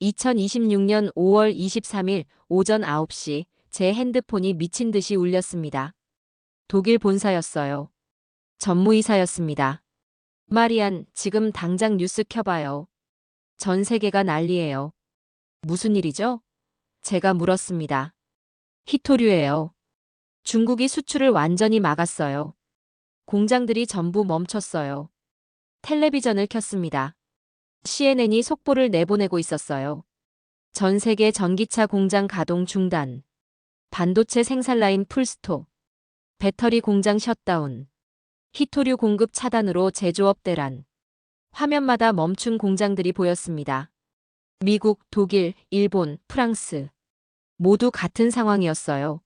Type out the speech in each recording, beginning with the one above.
2026년 5월 23일 오전 9시 제 핸드폰이 미친 듯이 울렸습니다. 독일 본사였어요. 전무이사였습니다. 마리안, 지금 당장 뉴스 켜봐요. 전 세계가 난리예요. 무슨 일이죠? 제가 물었습니다. 히토류예요. 중국이 수출을 완전히 막았어요. 공장들이 전부 멈췄어요. 텔레비전을 켰습니다. CNN이 속보를 내보내고 있었어요. 전 세계 전기차 공장 가동 중단. 반도체 생산 라인 풀스톱. 배터리 공장 셧다운. 히토류 공급 차단으로 제조업 대란. 화면마다 멈춘 공장들이 보였습니다. 미국, 독일, 일본, 프랑스. 모두 같은 상황이었어요.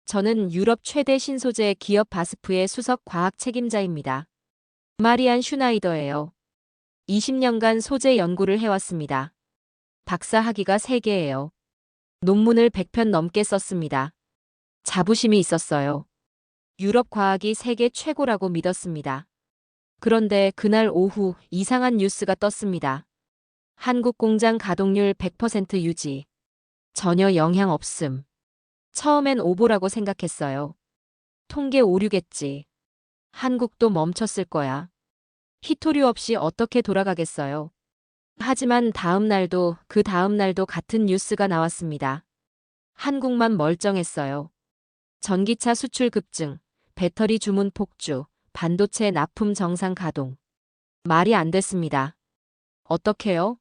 저는 유럽 최대 신소재 기업 바스프의 수석 과학 책임자입니다. 마리안 슈나이더예요. 20년간 소재 연구를 해왔습니다. 박사 학위가 3개예요. 논문을 100편 넘게 썼습니다. 자부심이 있었어요. 유럽 과학이 세계 최고라고 믿었습니다. 그런데 그날 오후 이상한 뉴스가 떴습니다. 한국 공장 가동률 100% 유지. 전혀 영향 없음. 처음엔 오보라고 생각했어요. 통계 오류겠지. 한국도 멈췄을 거야. 히토류 없이 어떻게 돌아가겠어요. 하지만 다음 날도 그 다음 날도 같은 뉴스가 나왔습니다. 한국만 멀쩡했어요. 전기차 수출 급증, 배터리 주문 폭주, 반도체 납품 정상 가동. 말이 안 됐습니다. 어떡해요?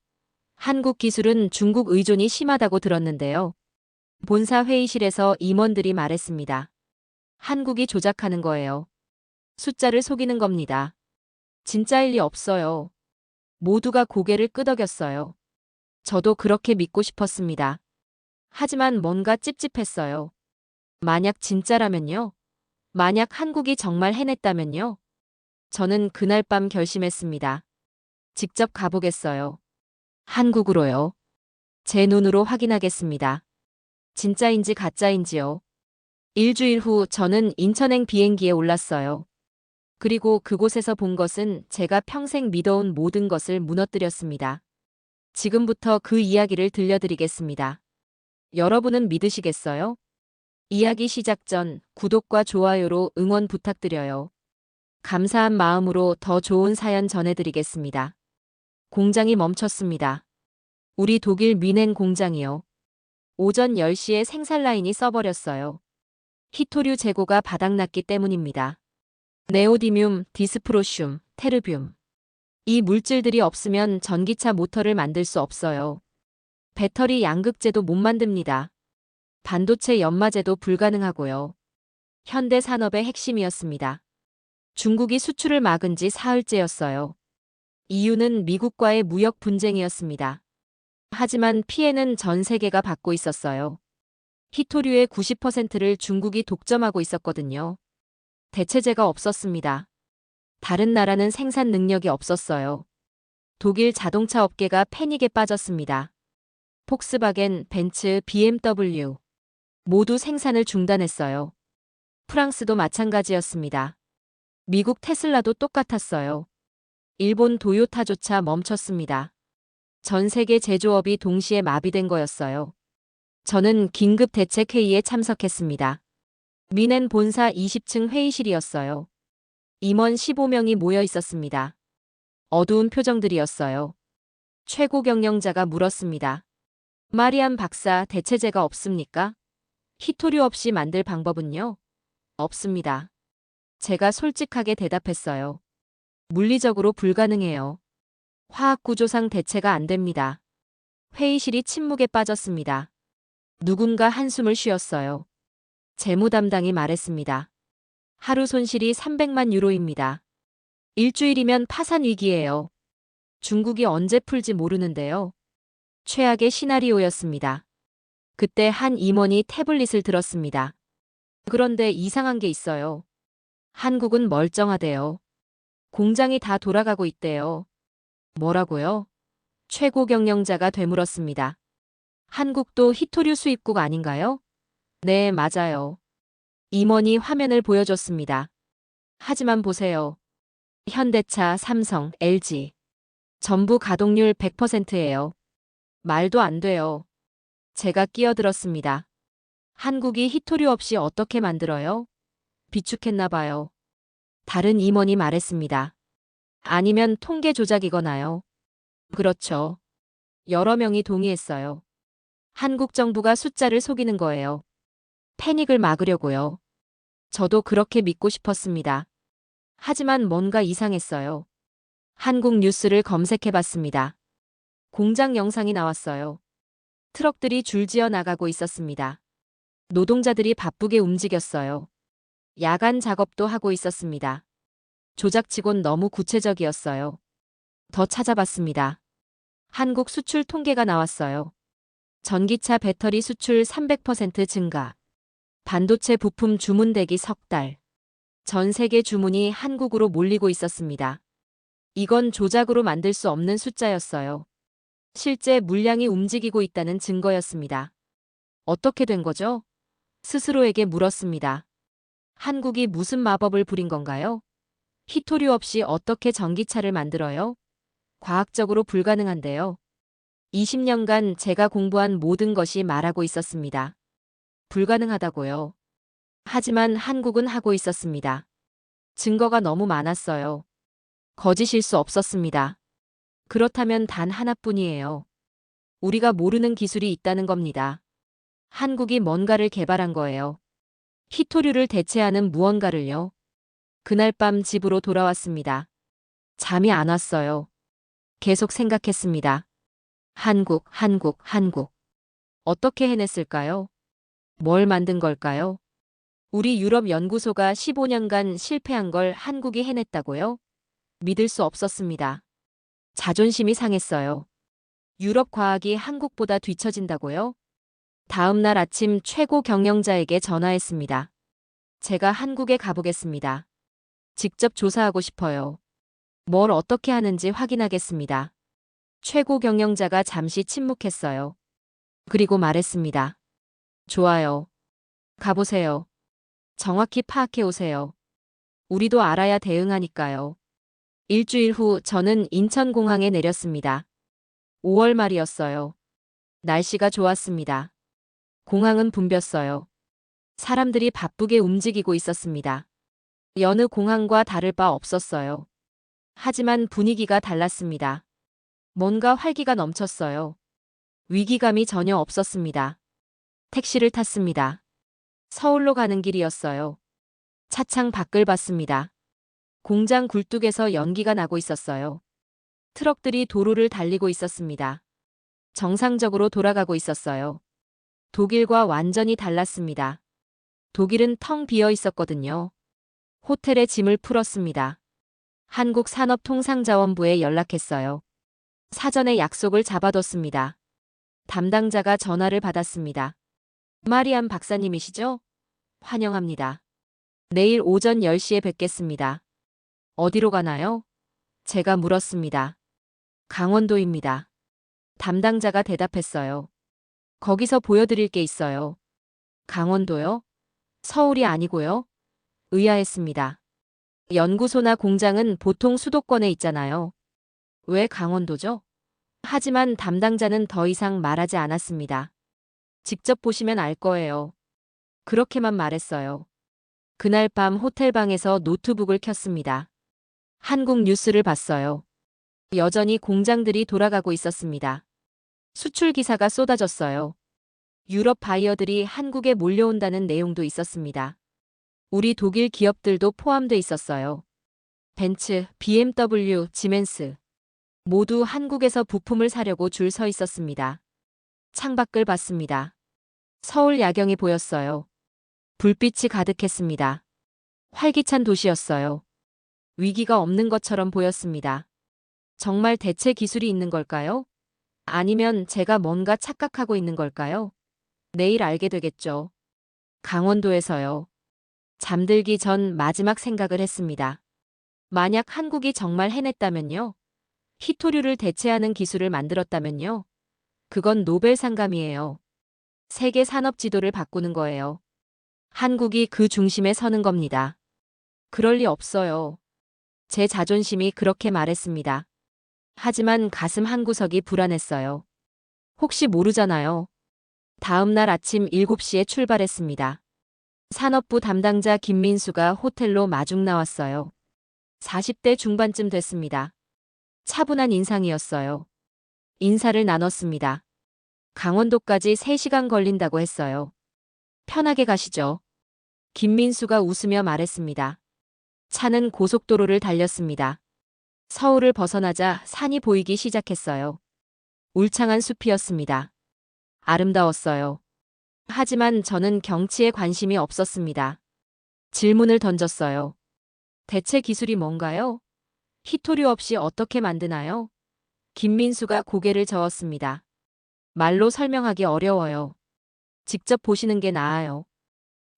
한국 기술은 중국 의존이 심하다고 들었는데요. 본사 회의실에서 임원들이 말했습니다. 한국이 조작하는 거예요. 숫자를 속이는 겁니다. 진짜일 리 없어요. 모두가 고개를 끄덕였어요. 저도 그렇게 믿고 싶었습니다. 하지만 뭔가 찝찝했어요. 만약 진짜라면요? 만약 한국이 정말 해냈다면요? 저는 그날 밤 결심했습니다. 직접 가보겠어요. 한국으로요. 제 눈으로 확인하겠습니다. 진짜인지 가짜인지요. 일주일 후 저는 인천행 비행기에 올랐어요. 그리고 그곳에서 본 것은 제가 평생 믿어온 모든 것을 무너뜨렸습니다. 지금부터 그 이야기를 들려드리겠습니다. 여러분은 믿으시겠어요? 이야기 시작 전 구독과 좋아요로 응원 부탁드려요. 감사한 마음으로 더 좋은 사연 전해드리겠습니다. 공장이 멈췄습니다. 우리 독일 뮌헨 공장이요. 오전 10시에 생산 라인이 써버렸어요. 히토류 재고가 바닥났기 때문입니다. 네오디뮴, 디스프로슘, 테르뷴. 이 물질들이 없으면 전기차 모터를 만들 수 없어요. 배터리 양극재도 못 만듭니다. 반도체 연마제도 불가능하고요. 현대 산업의 핵심이었습니다. 중국이 수출을 막은 지 사흘째였어요. 이유는 미국과의 무역 분쟁이었습니다. 하지만 피해는 전 세계가 받고 있었어요. 히토류의 90%를 중국이 독점하고 있었거든요. 대체제가 없었습니다. 다른 나라는 생산 능력이 없었어요. 독일 자동차 업계가 패닉에 빠졌습니다. 폭스바겐, 벤츠, BMW 모두 생산을 중단했어요. 프랑스도 마찬가지였습니다. 미국 테슬라도 똑같았어요. 일본 도요타조차 멈췄습니다. 전 세계 제조업이 동시에 마비된 거였어요. 저는 긴급 대책회의에 참석했습니다. 뮌헨 본사 20층 회의실이었어요. 임원 15명이 모여 있었습니다. 어두운 표정들이었어요. 최고 경영자가 물었습니다. 마리안 박사, 대체제가 없습니까? 히토류 없이 만들 방법은요? 없습니다. 제가 솔직하게 대답했어요. 물리적으로 불가능해요. 화학구조상 대체가 안 됩니다. 회의실이 침묵에 빠졌습니다. 누군가 한숨을 쉬었어요. 재무 담당이 말했습니다. 하루 손실이 300만 유로입니다. 일주일이면 파산 위기예요. 중국이 언제 풀지 모르는데요. 최악의 시나리오였습니다. 그때 한 임원이 태블릿을 들었습니다. 그런데 이상한 게 있어요. 한국은 멀쩡하대요. 공장이 다 돌아가고 있대요. 뭐라고요? 최고 경영자가 되물었습니다. 한국도 히토류 수입국 아닌가요? 네, 맞아요. 임원이 화면을 보여줬습니다. 하지만 보세요. 현대차, 삼성, LG. 전부 가동률 100%예요. 말도 안 돼요. 제가 끼어들었습니다. 한국이 히토류 없이 어떻게 만들어요? 비축했나 봐요. 다른 임원이 말했습니다. 아니면 통계 조작이거나요. 그렇죠. 여러 명이 동의했어요. 한국 정부가 숫자를 속이는 거예요. 패닉을 막으려고요. 저도 그렇게 믿고 싶었습니다. 하지만 뭔가 이상했어요. 한국 뉴스를 검색해 봤습니다. 공장 영상이 나왔어요. 트럭들이 줄지어 나가고 있었습니다. 노동자들이 바쁘게 움직였어요. 야간 작업도 하고 있었습니다. 조작치곤 너무 구체적이었어요. 더 찾아봤습니다. 한국 수출 통계가 나왔어요. 전기차 배터리 수출 300% 증가. 반도체 부품 주문 대기 석 달. 전 세계 주문이 한국으로 몰리고 있었습니다. 이건 조작으로 만들 수 없는 숫자였어요. 실제 물량이 움직이고 있다는 증거였습니다. 어떻게 된 거죠? 스스로에게 물었습니다. 한국이 무슨 마법을 부린 건가요? 히토류 없이 어떻게 전기차를 만들어요? 과학적으로 불가능한데요. 20년간 제가 공부한 모든 것이 말하고 있었습니다. 불가능하다고요. 하지만 한국은 하고 있었습니다. 증거가 너무 많았어요. 거짓일 수 없었습니다. 그렇다면 단 하나뿐이에요. 우리가 모르는 기술이 있다는 겁니다. 한국이 뭔가를 개발한 거예요. 히토류를 대체하는 무언가를요. 그날 밤 집으로 돌아왔습니다. 잠이 안 왔어요. 계속 생각했습니다. 한국, 한국, 한국. 어떻게 해냈을까요? 뭘 만든 걸까요? 우리 유럽 연구소가 15년간 실패한 걸 한국이 해냈다고요? 믿을 수 없었습니다. 자존심이 상했어요. 유럽 과학이 한국보다 뒤처진다고요? 다음 날 아침 최고 경영자에게 전화했습니다. 제가 한국에 가보겠습니다. 직접 조사하고 싶어요. 뭘 어떻게 하는지 확인하겠습니다. 최고 경영자가 잠시 침묵했어요. 그리고 말했습니다. 좋아요. 가보세요. 정확히 파악해 오세요. 우리도 알아야 대응하니까요. 일주일 후 저는 인천공항에 내렸습니다. 5월 말이었어요. 날씨가 좋았습니다. 공항은 붐볐어요. 사람들이 바쁘게 움직이고 있었습니다. 여느 공항과 다를 바 없었어요. 하지만 분위기가 달랐습니다. 뭔가 활기가 넘쳤어요. 위기감이 전혀 없었습니다. 택시를 탔습니다. 서울로 가는 길이었어요. 차창 밖을 봤습니다. 공장 굴뚝에서 연기가 나고 있었어요. 트럭들이 도로를 달리고 있었습니다. 정상적으로 돌아가고 있었어요. 독일과 완전히 달랐습니다. 독일은 텅 비어 있었거든요. 호텔에 짐을 풀었습니다. 한국산업통상자원부에 연락했어요. 사전에 약속을 잡아뒀습니다. 담당자가 전화를 받았습니다. 마리안 박사님이시죠? 환영합니다. 내일 오전 10시에 뵙겠습니다. 어디로 가나요? 제가 물었습니다. 강원도입니다. 담당자가 대답했어요. 거기서 보여드릴 게 있어요. 강원도요? 서울이 아니고요? 의아했습니다. 연구소나 공장은 보통 수도권에 있잖아요. 왜 강원도죠? 하지만 담당자는 더 이상 말하지 않았습니다. 직접 보시면 알 거예요. 그렇게만 말했어요. 그날 밤 호텔방에서 노트북을 켰습니다. 한국 뉴스를 봤어요. 여전히 공장들이 돌아가고 있었습니다. 수출 기사가 쏟아졌어요. 유럽 바이어들이 한국에 몰려온다는 내용도 있었습니다. 우리 독일 기업들도 포함돼 있었어요. 벤츠, BMW, 지멘스. 모두 한국에서 부품을 사려고 줄 서 있었습니다. 창밖을 봤습니다. 서울 야경이 보였어요. 불빛이 가득했습니다. 활기찬 도시였어요. 위기가 없는 것처럼 보였습니다. 정말 대체 기술이 있는 걸까요? 아니면 제가 뭔가 착각하고 있는 걸까요? 내일 알게 되겠죠. 강원도에서요. 잠들기 전 마지막 생각을 했습니다. 만약 한국이 정말 해냈다면요? 히토류를 대체하는 기술을 만들었다면요? 그건 노벨상감이에요. 세계 산업 지도를 바꾸는 거예요. 한국이 그 중심에 서는 겁니다. 그럴 리 없어요. 제 자존심이 그렇게 말했습니다. 하지만 가슴 한구석이 불안했어요. 혹시 모르잖아요. 다음 날 아침 7시에 출발했습니다. 산업부 담당자 김민수가 호텔로 마중 나왔어요. 40대 중반쯤 됐습니다. 차분한 인상이었어요. 인사를 나눴습니다. 강원도까지 3시간 걸린다고 했어요. 편하게 가시죠. 김민수가 웃으며 말했습니다. 차는 고속도로를 달렸습니다. 서울을 벗어나자 산이 보이기 시작했어요. 울창한 숲이었습니다. 아름다웠어요. 하지만 저는 경치에 관심이 없었습니다. 질문을 던졌어요. 대체 기술이 뭔가요? 히토류 없이 어떻게 만드나요? 김민수가 고개를 저었습니다. 말로 설명하기 어려워요. 직접 보시는 게 나아요.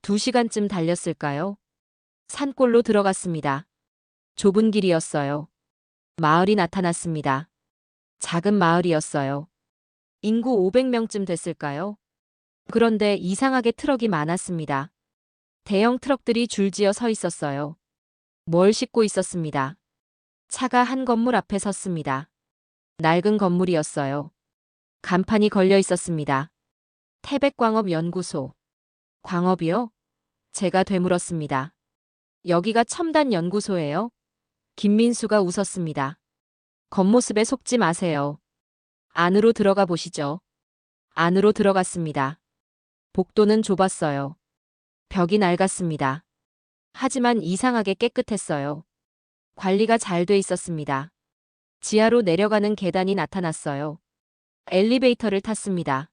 2시간쯤 달렸을까요? 산골로 들어갔습니다. 좁은 길이었어요. 마을이 나타났습니다. 작은 마을이었어요. 인구 500명쯤 됐을까요? 그런데 이상하게 트럭이 많았습니다. 대형 트럭들이 줄지어 서 있었어요. 뭘 싣고 있었습니다. 차가 한 건물 앞에 섰습니다. 낡은 건물이었어요. 간판이 걸려 있었습니다. 태백광업연구소. 광업이요? 제가 되물었습니다. 여기가 첨단 연구소예요? 김민수가 웃었습니다. 겉모습에 속지 마세요. 안으로 들어가 보시죠. 안으로 들어갔습니다. 복도는 좁았어요. 벽이 낡았습니다. 하지만 이상하게 깨끗했어요. 관리가 잘 돼 있었습니다. 지하로 내려가는 계단이 나타났어요. 엘리베이터를 탔습니다.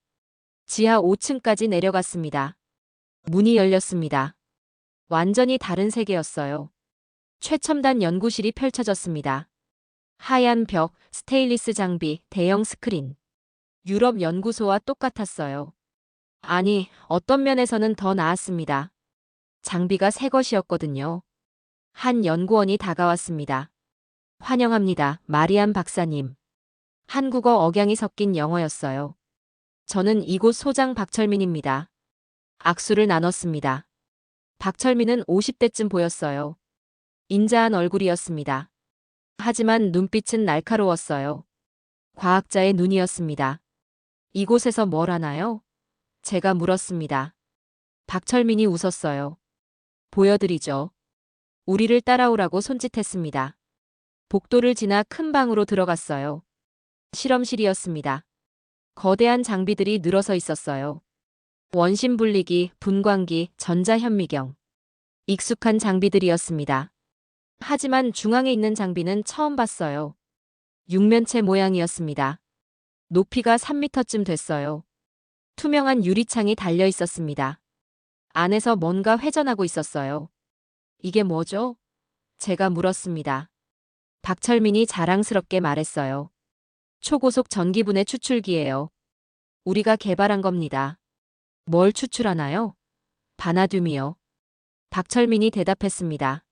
지하 5층까지 내려갔습니다. 문이 열렸습니다. 완전히 다른 세계였어요. 최첨단 연구실이 펼쳐졌습니다. 하얀 벽, 스테인리스 장비, 대형 스크린. 유럽 연구소와 똑같았어요. 아니, 어떤 면에서는 더 나았습니다. 장비가 새 것이었거든요. 한 연구원이 다가왔습니다. 환영합니다, 마리안 박사님. 한국어 억양이 섞인 영어였어요. 저는 이곳 소장 박철민입니다. 악수를 나눴습니다. 박철민은 50대쯤 보였어요. 인자한 얼굴이었습니다. 하지만 눈빛은 날카로웠어요. 과학자의 눈이었습니다. 이곳에서 뭘 하나요? 제가 물었습니다. 박철민이 웃었어요. 보여드리죠. 우리를 따라오라고 손짓했습니다. 복도를 지나 큰 방으로 들어갔어요. 실험실이었습니다. 거대한 장비들이 늘어서 있었어요. 원심 분리기, 분광기, 전자현미경. 익숙한 장비들이었습니다. 하지만 중앙에 있는 장비는 처음 봤어요. 육면체 모양이었습니다. 높이가 3미터쯤 됐어요. 투명한 유리창이 달려 있었습니다. 안에서 뭔가 회전하고 있었어요. 이게 뭐죠? 제가 물었습니다. 박철민이 자랑스럽게 말했어요. 초고속 전기분해 추출기예요. 우리가 개발한 겁니다. 뭘 추출하나요? 바나듐이요. 박철민이 대답했습니다.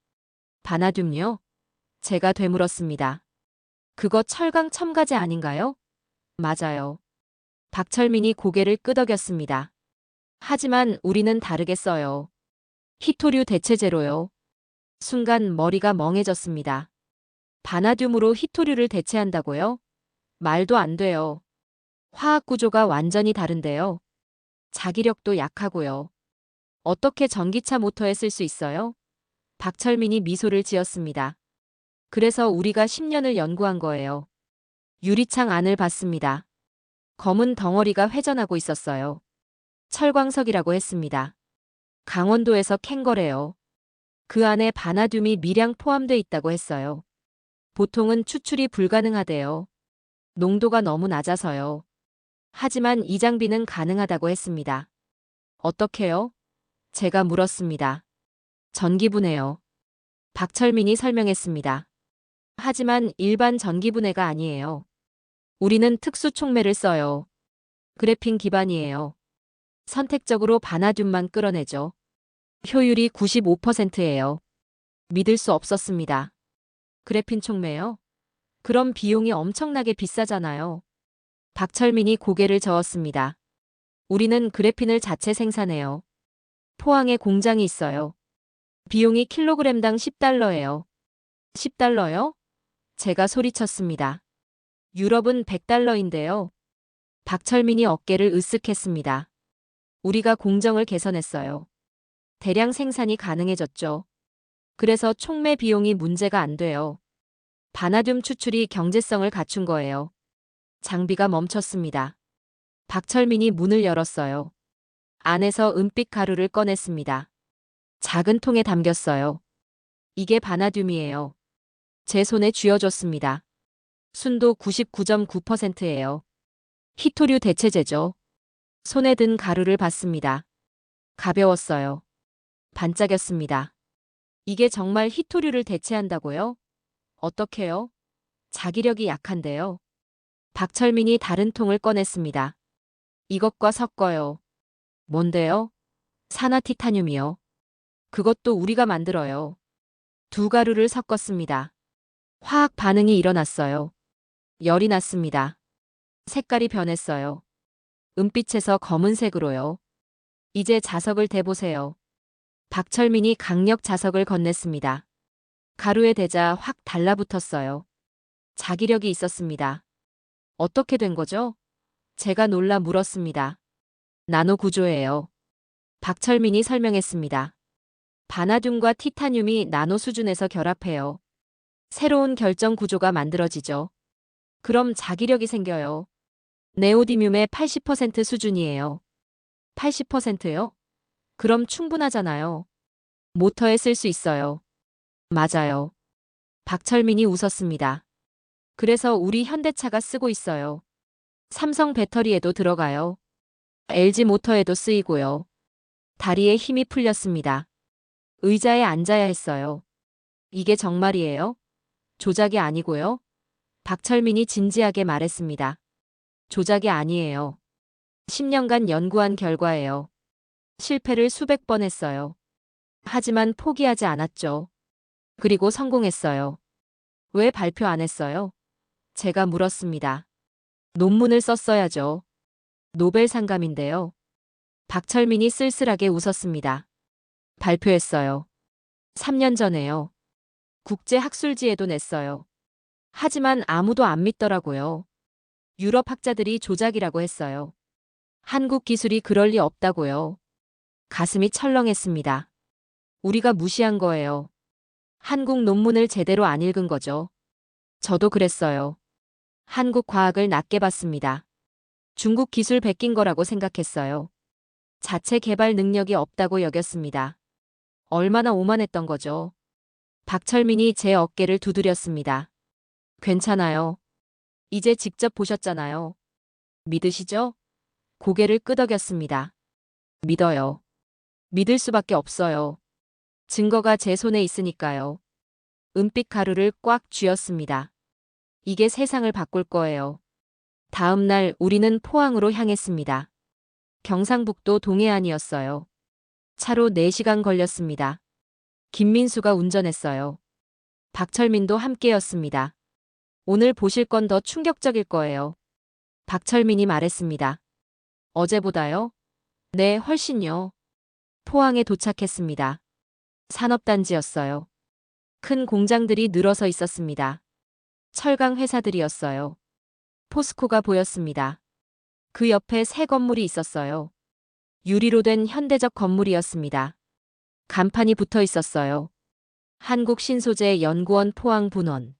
바나듐요? 제가 되물었습니다. 그거 철강 첨가제 아닌가요? 맞아요. 박철민이 고개를 끄덕였습니다. 하지만 우리는 다르게 써요. 히토류 대체제로요. 순간 머리가 멍해졌습니다. 바나듐으로 히토류를 대체한다고요? 말도 안 돼요. 화학 구조가 완전히 다른데요. 자기력도 약하고요. 어떻게 전기차 모터에 쓸 수 있어요? 박철민이 미소를 지었습니다. 그래서 우리가 10년을 연구한 거예요. 유리창 안을 봤습니다. 검은 덩어리가 회전하고 있었어요. 철광석이라고 했습니다. 강원도에서 캔 거래요. 그 안에 바나듐이 미량 포함돼 있다고 했어요. 보통은 추출이 불가능하대요. 농도가 너무 낮아서요. 하지만 이 장비는 가능하다고 했습니다. 어떻게요? 제가 물었습니다. 전기분해요. 박철민이 설명했습니다. 하지만 일반 전기분해가 아니에요. 우리는 특수 촉매를 써요. 그래핀 기반이에요. 선택적으로 바나듐만 끌어내죠. 효율이 95%예요. 믿을 수 없었습니다. 그래핀 촉매요? 그럼 비용이 엄청나게 비싸잖아요. 박철민이 고개를 저었습니다. 우리는 그래핀을 자체 생산해요. 포항에 공장이 있어요. 비용이 킬로그램당 10달러예요. 10달러요? 제가 소리쳤습니다. 유럽은 100달러인데요. 박철민이 어깨를 으쓱했습니다. 우리가 공정을 개선했어요. 대량 생산이 가능해졌죠. 그래서 촉매 비용이 문제가 안 돼요. 바나듐 추출이 경제성을 갖춘 거예요. 장비가 멈췄습니다. 박철민이 문을 열었어요. 안에서 은빛 가루를 꺼냈습니다. 작은 통에 담겼어요. 이게 바나듐이에요. 제 손에 쥐어줬습니다. 순도 99.9%예요. 희토류 대체제죠. 손에 든 가루를 봤습니다. 가벼웠어요. 반짝였습니다. 이게 정말 희토류를 대체한다고요? 어떻게요? 자기력이 약한데요. 박철민이 다른 통을 꺼냈습니다. 이것과 섞어요. 뭔데요? 산화티타늄이요. 그것도 우리가 만들어요. 두 가루를 섞었습니다. 화학 반응이 일어났어요. 열이 났습니다. 색깔이 변했어요. 은빛에서 검은색으로요. 이제 자석을 대보세요. 박철민이 강력 자석을 건넸습니다. 가루에 대자 확 달라붙었어요. 자기력이 있었습니다. 어떻게 된 거죠? 제가 놀라 물었습니다. 나노 구조예요. 박철민이 설명했습니다. 바나듐과 티타늄이 나노 수준에서 결합해요. 새로운 결정 구조가 만들어지죠. 그럼 자기력이 생겨요. 네오디뮴의 80% 수준이에요. 80%요? 그럼 충분하잖아요. 모터에 쓸 수 있어요. 맞아요. 박철민이 웃었습니다. 그래서 우리 현대차가 쓰고 있어요. 삼성 배터리에도 들어가요. LG 모터에도 쓰이고요. 다리에 힘이 풀렸습니다. 의자에 앉아야 했어요. 이게 정말이에요? 조작이 아니고요. 박철민이 진지하게 말했습니다. 조작이 아니에요. 10년간 연구한 결과예요. 실패를 수백 번 했어요. 하지만 포기하지 않았죠. 그리고 성공했어요. 왜 발표 안 했어요? 제가 물었습니다. 논문을 썼어야죠. 노벨상감인데요. 박철민이 쓸쓸하게 웃었습니다. 발표했어요. 3년 전에요. 국제학술지에도 냈어요. 하지만 아무도 안 믿더라고요. 유럽 학자들이 조작이라고 했어요. 한국 기술이 그럴 리 없다고요. 가슴이 철렁했습니다. 우리가 무시한 거예요. 한국 논문을 제대로 안 읽은 거죠. 저도 그랬어요. 한국 과학을 낮게 봤습니다. 중국 기술 베낀 거라고 생각했어요. 자체 개발 능력이 없다고 여겼습니다. 얼마나 오만했던 거죠. 박철민이 제 어깨를 두드렸습니다. 괜찮아요. 이제 직접 보셨잖아요. 믿으시죠? 고개를 끄덕였습니다. 믿어요. 믿을 수밖에 없어요. 증거가 제 손에 있으니까요. 은빛 가루를 꽉 쥐었습니다. 이게 세상을 바꿀 거예요. 다음 날 우리는 포항으로 향했습니다. 경상북도 동해안이었어요. 차로 4시간 걸렸습니다. 김민수가 운전했어요. 박철민도 함께였습니다. 오늘 보실 건 더 충격적일 거예요. 박철민이 말했습니다. 어제보다요? 네, 훨씬요. 포항에 도착했습니다. 산업단지였어요. 큰 공장들이 늘어서 있었습니다. 철강 회사들이었어요. 포스코가 보였습니다. 그 옆에 새 건물이 있었어요. 유리로 된 현대적 건물이었습니다. 간판이 붙어 있었어요. 한국신소재 연구원 포항 분원.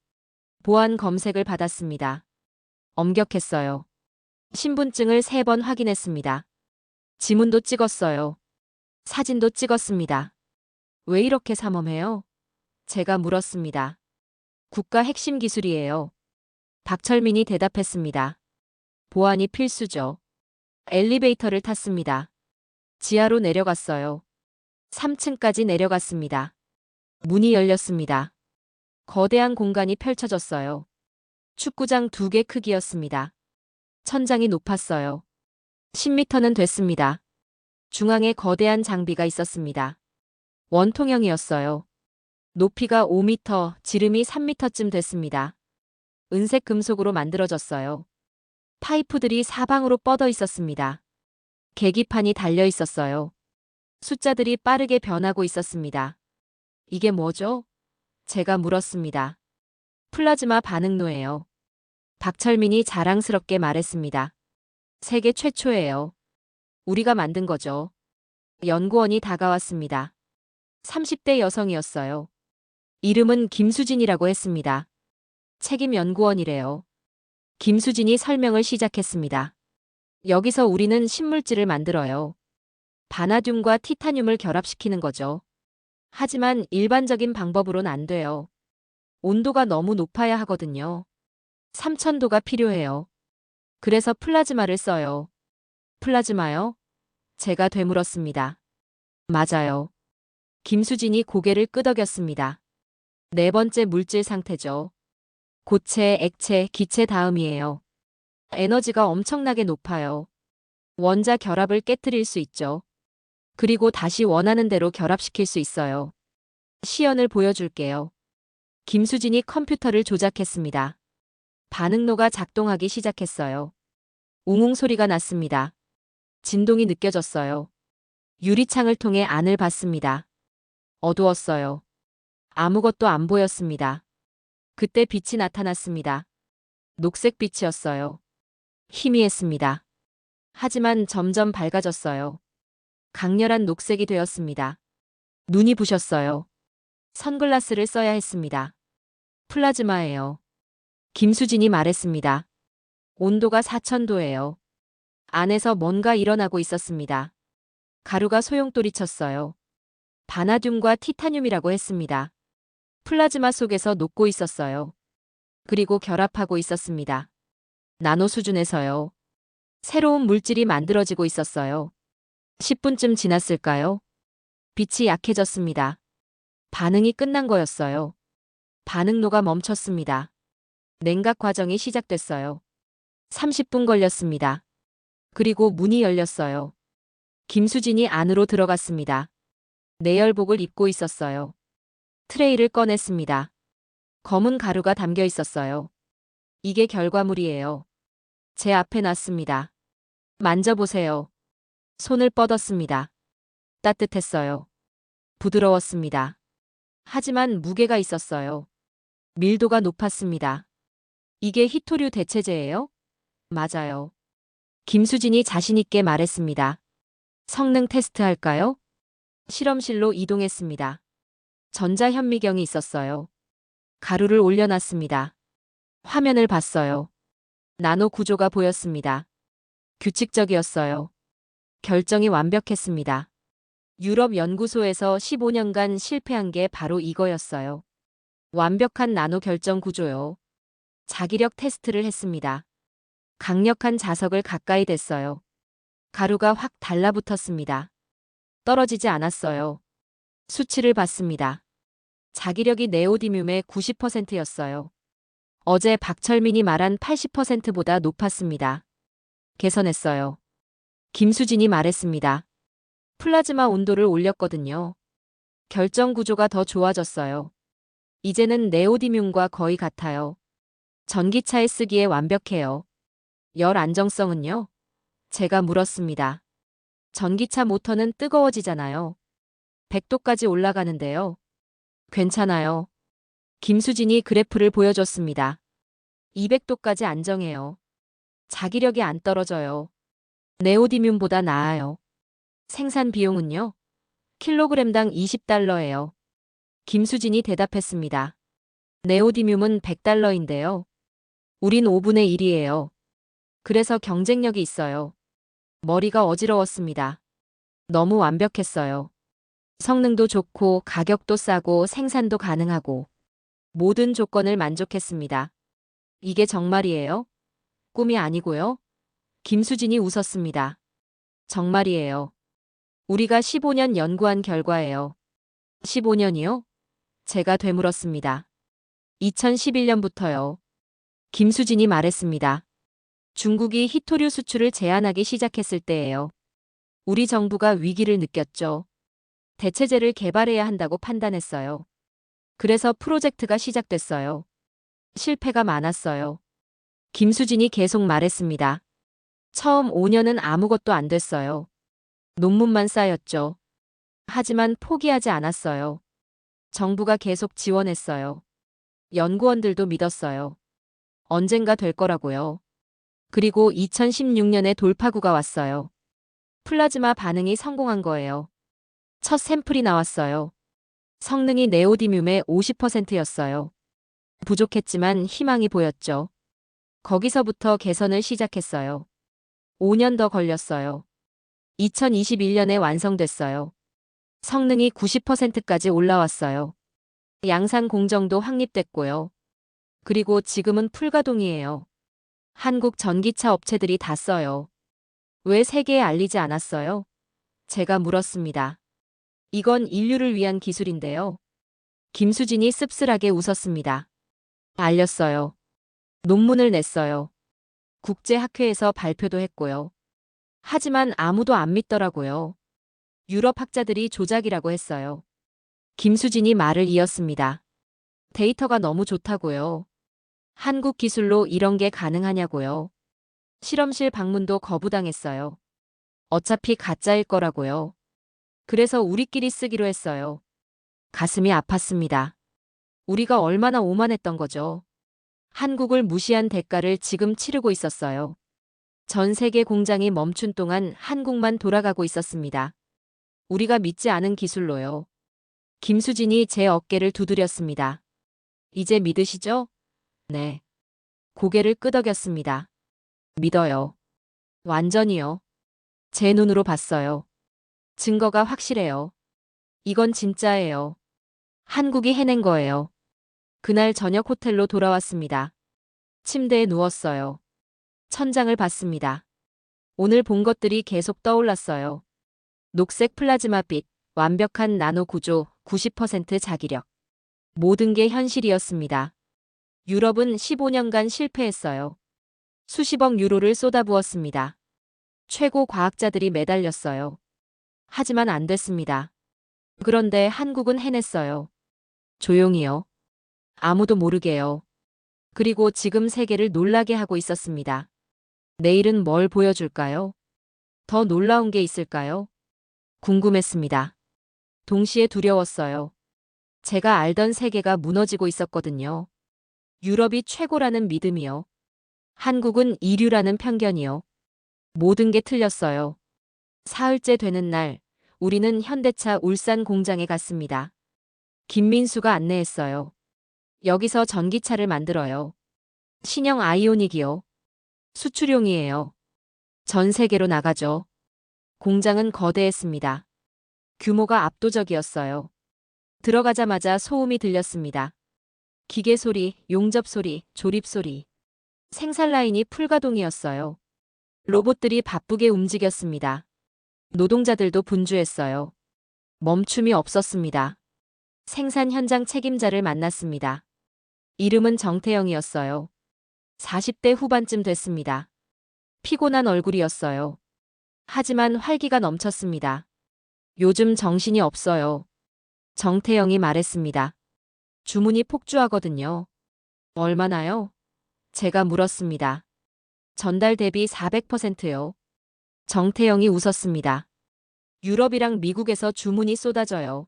보안 검색을 받았습니다. 엄격했어요. 신분증을 3번 확인했습니다. 지문도 찍었어요. 사진도 찍었습니다. 왜 이렇게 삼엄해요? 제가 물었습니다. 국가 핵심 기술이에요. 박철민이 대답했습니다. 보안이 필수죠. 엘리베이터를 탔습니다. 지하로 내려갔어요. 3층까지 내려갔습니다. 문이 열렸습니다. 거대한 공간이 펼쳐졌어요. 축구장 2개 크기였습니다. 천장이 높았어요. 10m는 됐습니다. 중앙에 거대한 장비가 있었습니다. 원통형이었어요. 높이가 5m, 지름이 3m쯤 됐습니다. 은색 금속으로 만들어졌어요. 파이프들이 사방으로 뻗어 있었습니다. 계기판이 달려 있었어요. 숫자들이 빠르게 변하고 있었습니다. 이게 뭐죠? 제가 물었습니다. 플라즈마 반응로예요. 박철민이 자랑스럽게 말했습니다. 세계 최초예요. 우리가 만든 거죠. 연구원이 다가왔습니다. 30대 여성이었어요. 이름은 김수진이라고 했습니다. 책임 연구원이래요. 김수진이 설명을 시작했습니다. 여기서 우리는 신물질을 만들어요. 바나듐과 티타늄을 결합시키는 거죠. 하지만 일반적인 방법으로는 안 돼요. 온도가 너무 높아야 하거든요. 3000도가 필요해요. 그래서 플라즈마를 써요. 플라즈마요? 제가 되물었습니다. 맞아요. 김수진이 고개를 끄덕였습니다. 네 번째 물질 상태죠. 고체, 액체, 기체 다음이에요. 에너지가 엄청나게 높아요. 원자 결합을 깨뜨릴 수 있죠. 그리고 다시 원하는 대로 결합시킬 수 있어요. 시연을 보여줄게요. 김수진이 컴퓨터를 조작했습니다. 반응로가 작동하기 시작했어요. 웅웅 소리가 났습니다. 진동이 느껴졌어요. 유리창을 통해 안을 봤습니다. 어두웠어요. 아무것도 안 보였습니다. 그때 빛이 나타났습니다. 녹색 빛이었어요. 희미했습니다. 하지만 점점 밝아졌어요. 강렬한 녹색이 되었습니다. 눈이 부셨어요. 선글라스를 써야 했습니다. 플라즈마예요. 김수진이 말했습니다. 온도가 4000도예요. 안에서 뭔가 일어나고 있었습니다. 가루가 소용돌이쳤어요. 바나듐과 티타늄이라고 했습니다. 플라즈마 속에서 녹고 있었어요. 그리고 결합하고 있었습니다. 나노 수준에서요. 새로운 물질이 만들어지고 있었어요. 10분쯤 지났을까요? 빛이 약해졌습니다. 반응이 끝난 거였어요. 반응로가 멈췄습니다. 냉각 과정이 시작됐어요. 30분 걸렸습니다. 그리고 문이 열렸어요. 김수진이 안으로 들어갔습니다. 내열복을 입고 있었어요. 트레이를 꺼냈습니다. 검은 가루가 담겨 있었어요. 이게 결과물이에요. 제 앞에 놨습니다. 만져보세요. 손을 뻗었습니다. 따뜻했어요. 부드러웠습니다. 하지만 무게가 있었어요. 밀도가 높았습니다. 이게 히토류 대체제예요? 맞아요. 김수진이 자신있게 말했습니다. 성능 테스트할까요? 실험실로 이동했습니다. 전자현미경이 있었어요. 가루를 올려놨습니다. 화면을 봤어요. 나노 구조가 보였습니다. 규칙적이었어요. 결정이 완벽했습니다. 유럽 연구소에서 15년간 실패한 게 바로 이거였어요. 완벽한 나노 결정 구조요. 자기력 테스트를 했습니다. 강력한 자석을 가까이 댔어요. 가루가 확 달라붙었습니다. 떨어지지 않았어요. 수치를 봤습니다. 자기력이 네오디뮴의 90%였어요. 어제 박철민이 말한 80%보다 높았습니다. 개선했어요. 김수진이 말했습니다. 플라즈마 온도를 올렸거든요. 결정 구조가 더 좋아졌어요. 이제는 네오디뮴과 거의 같아요. 전기차에 쓰기에 완벽해요. 열 안정성은요? 제가 물었습니다. 전기차 모터는 뜨거워지잖아요. 100도까지 올라가는데요. 괜찮아요. 김수진이 그래프를 보여줬습니다. 200도까지 안정해요. 자기력이 안 떨어져요. 네오디뮴보다 나아요. 생산 비용은요? 킬로그램당 20달러예요. 김수진이 대답했습니다. 네오디뮴은 100달러인데요. 우린 5분의 1이에요. 그래서 경쟁력이 있어요. 머리가 어지러웠습니다. 너무 완벽했어요. 성능도 좋고 가격도 싸고 생산도 가능하고 모든 조건을 만족했습니다. 이게 정말이에요? 꿈이 아니고요? 김수진이 웃었습니다. 정말이에요. 우리가 15년 연구한 결과예요. 15년이요? 제가 되물었습니다. 2011년부터요. 김수진이 말했습니다. 중국이 히토류 수출을 제한하기 시작했을 때예요. 우리 정부가 위기를 느꼈죠. 대체제를 개발해야 한다고 판단했어요. 그래서 프로젝트가 시작됐어요. 실패가 많았어요. 김수진이 계속 말했습니다. 처음 5년은 아무것도 안 됐어요. 논문만 쌓였죠. 하지만 포기하지 않았어요. 정부가 계속 지원했어요. 연구원들도 믿었어요. 언젠가 될 거라고요. 그리고 2016년에 돌파구가 왔어요. 플라즈마 반응이 성공한 거예요. 첫 샘플이 나왔어요. 성능이 네오디뮴의 50%였어요. 부족했지만 희망이 보였죠. 거기서부터 개선을 시작했어요. 5년 더 걸렸어요. 2021년에 완성됐어요. 성능이 90%까지 올라왔어요. 양산 공정도 확립됐고요. 그리고 지금은 풀가동이에요. 한국 전기차 업체들이 다 써요. 왜 세계에 알리지 않았어요? 제가 물었습니다. 이건 인류를 위한 기술인데요. 김수진이 씁쓸하게 웃었습니다. 알렸어요. 논문을 냈어요. 국제학회에서 발표도 했고요. 하지만 아무도 안 믿더라고요. 유럽 학자들이 조작이라고 했어요. 김수진이 말을 이었습니다. 데이터가 너무 좋다고요. 한국 기술로 이런 게 가능하냐고요. 실험실 방문도 거부당했어요. 어차피 가짜일 거라고요. 그래서 우리끼리 쓰기로 했어요. 가슴이 아팠습니다. 우리가 얼마나 오만했던 거죠. 한국을 무시한 대가를 지금 치르고 있었어요. 전 세계 공장이 멈춘 동안 한국만 돌아가고 있었습니다. 우리가 믿지 않은 기술로요. 김수진이 제 어깨를 두드렸습니다. 이제 믿으시죠? 네. 고개를 끄덕였습니다. 믿어요. 완전히요. 제 눈으로 봤어요. 증거가 확실해요. 이건 진짜예요. 한국이 해낸 거예요. 그날 저녁 호텔로 돌아왔습니다. 침대에 누웠어요. 천장을 봤습니다. 오늘 본 것들이 계속 떠올랐어요. 녹색 플라즈마빛, 완벽한 나노 구조, 90% 자기력. 모든 게 현실이었습니다. 유럽은 15년간 실패했어요. 수십억 유로를 쏟아부었습니다. 최고 과학자들이 매달렸어요. 하지만 안 됐습니다. 그런데 한국은 해냈어요. 조용히요. 아무도 모르게요. 그리고 지금 세계를 놀라게 하고 있었습니다. 내일은 뭘 보여줄까요? 더 놀라운 게 있을까요? 궁금했습니다. 동시에 두려웠어요. 제가 알던 세계가 무너지고 있었거든요. 유럽이 최고라는 믿음이요. 한국은 이류라는 편견이요. 모든 게 틀렸어요. 사흘째 되는 날, 우리는 현대차 울산 공장에 갔습니다. 김민수가 안내했어요. 여기서 전기차를 만들어요. 신형 아이오닉이요. 수출용이에요. 전 세계로 나가죠. 공장은 거대했습니다. 규모가 압도적이었어요. 들어가자마자 소음이 들렸습니다. 기계 소리, 용접 소리, 조립 소리. 생산 라인이 풀가동이었어요. 로봇들이 바쁘게 움직였습니다. 노동자들도 분주했어요. 멈춤이 없었습니다. 생산 현장 책임자를 만났습니다. 이름은 정태영이었어요. 40대 후반쯤 됐습니다. 피곤한 얼굴이었어요. 하지만 활기가 넘쳤습니다. 요즘 정신이 없어요. 정태영이 말했습니다. 주문이 폭주하거든요. 얼마나요? 제가 물었습니다. 전달 대비 400%요. 정태영이 웃었습니다. 유럽이랑 미국에서 주문이 쏟아져요.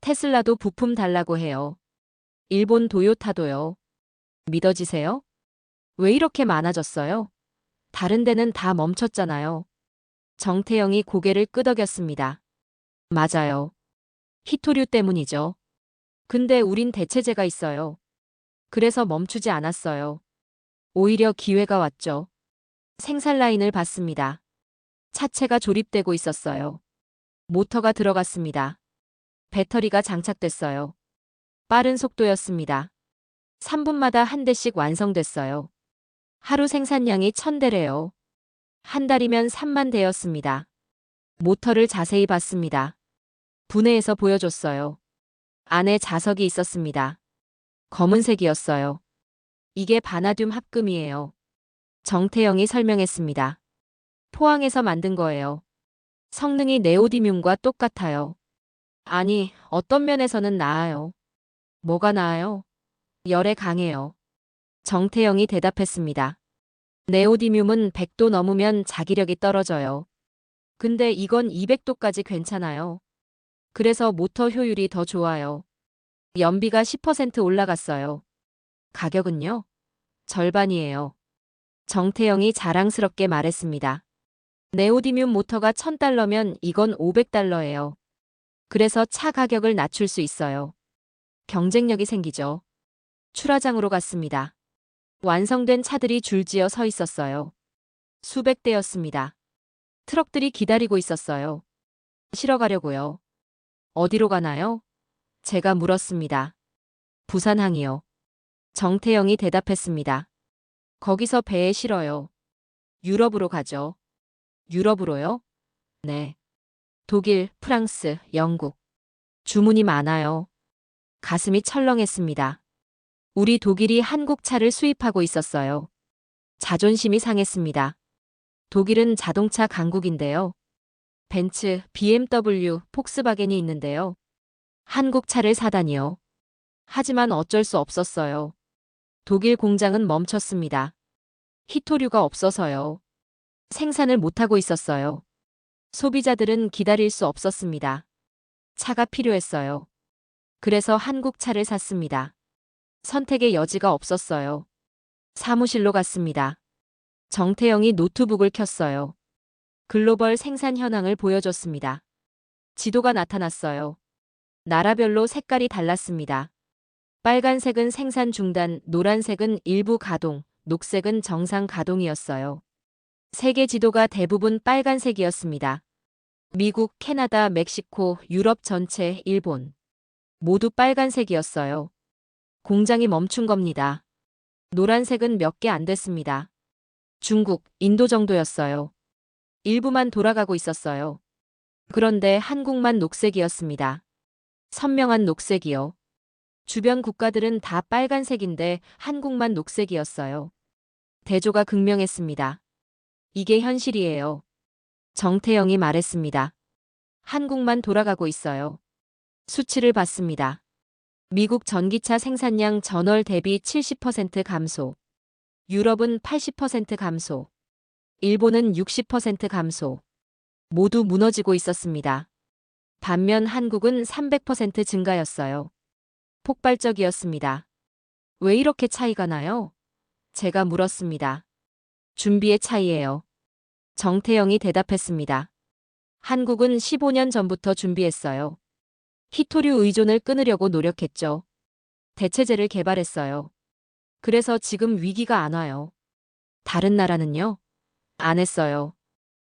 테슬라도 부품 달라고 해요. 일본 도요타도요. 믿어지세요? 왜 이렇게 많아졌어요? 다른 데는 다 멈췄잖아요. 정태영이 고개를 끄덕였습니다. 맞아요. 히토류 때문이죠. 근데 우린 대체제가 있어요. 그래서 멈추지 않았어요. 오히려 기회가 왔죠. 생산 라인을 봤습니다. 차체가 조립되고 있었어요. 모터가 들어갔습니다. 배터리가 장착됐어요. 빠른 속도였습니다. 3분마다 한 대씩 완성됐어요. 하루 생산량이 1000대래요. 한 달이면 3만 대였습니다. 모터를 자세히 봤습니다. 분해해서 보여줬어요. 안에 자석이 있었습니다. 검은색이었어요. 이게 바나듐 합금이에요. 정태영이 설명했습니다. 포항에서 만든 거예요. 성능이 네오디뮴과 똑같아요. 아니, 어떤 면에서는 나아요. 뭐가 나아요? 열에 강해요. 정태영이 대답했습니다. 네오디뮴은 100도 넘으면 자기력이 떨어져요. 근데 이건 200도까지 괜찮아요. 그래서 모터 효율이 더 좋아요. 연비가 10% 올라갔어요. 가격은요? 절반이에요. 정태영이 자랑스럽게 말했습니다. 네오디뮴 모터가 $1,000면 이건 $500예요. 그래서 차 가격을 낮출 수 있어요. 경쟁력이 생기죠. 출하장으로 갔습니다. 완성된 차들이 줄지어 서 있었어요. 수백 대였습니다. 트럭들이 기다리고 있었어요. 실어 가려고요. 어디로 가나요? 제가 물었습니다. 부산항이요. 정태영이 대답했습니다. 거기서 배에 실어요. 유럽으로 가죠. 유럽으로요? 네. 독일, 프랑스, 영국. 주문이 많아요. 가슴이 철렁했습니다. 우리 독일이 한국 차를 수입하고 있었어요. 자존심이 상했습니다. 독일은 자동차 강국인데요. 벤츠, BMW, 폭스바겐이 있는데요. 한국 차를 사다니요. 하지만 어쩔 수 없었어요. 독일 공장은 멈췄습니다. 히토류가 없어서요. 생산을 못하고 있었어요. 소비자들은 기다릴 수 없었습니다. 차가 필요했어요. 그래서 한국 차를 샀습니다. 선택의 여지가 없었어요. 사무실로 갔습니다. 정태영이 노트북을 켰어요. 글로벌 생산 현황을 보여줬습니다. 지도가 나타났어요. 나라별로 색깔이 달랐습니다. 빨간색은 생산 중단, 노란색은 일부 가동, 녹색은 정상 가동이었어요. 세계 지도가 대부분 빨간색이었습니다. 미국, 캐나다, 멕시코, 유럽 전체, 일본. 모두 빨간색이었어요. 공장이 멈춘 겁니다. 노란색은 몇 개 안 됐습니다. 중국, 인도 정도였어요. 일부만 돌아가고 있었어요. 그런데 한국만 녹색이었습니다. 선명한 녹색이요. 주변 국가들은 다 빨간색인데 한국만 녹색이었어요. 대조가 극명했습니다. 이게 현실이에요. 정태영이 말했습니다. 한국만 돌아가고 있어요. 수치를 봤습니다. 미국 전기차 생산량 전월 대비 70% 감소. 유럽은 80% 감소. 일본은 60% 감소. 모두 무너지고 있었습니다. 반면 한국은 300% 증가였어요. 폭발적이었습니다. 왜 이렇게 차이가 나요? 제가 물었습니다. 준비의 차이예요. 정태영이 대답했습니다. 한국은 15년 전부터 준비했어요. 히토류 의존을 끊으려고 노력했죠. 대체제를 개발했어요. 그래서 지금 위기가 안 와요. 다른 나라는요? 안 했어요.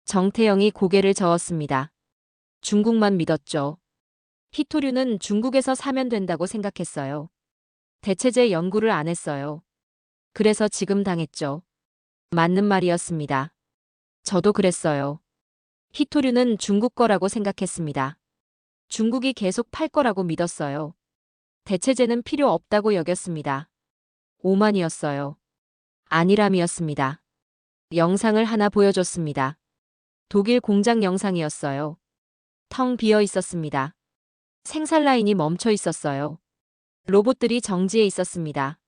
정태영이 고개를 저었습니다. 중국만 믿었죠. 히토류는 중국에서 사면 된다고 생각했어요. 대체제 연구를 안 했어요. 그래서 지금 당했죠. 맞는 말이었습니다. 저도 그랬어요. 히토류는 중국 거라고 생각했습니다. 중국이 계속 팔 거라고 믿었어요. 대체제는 필요 없다고 여겼습니다. 오만이었어요. 안일함이었습니다. 영상을 하나 보여줬습니다. 독일 공장 영상이었어요. 텅 비어 있었습니다. 생산 라인이 멈춰 있었어요. 로봇들이 정지해 있었습니다.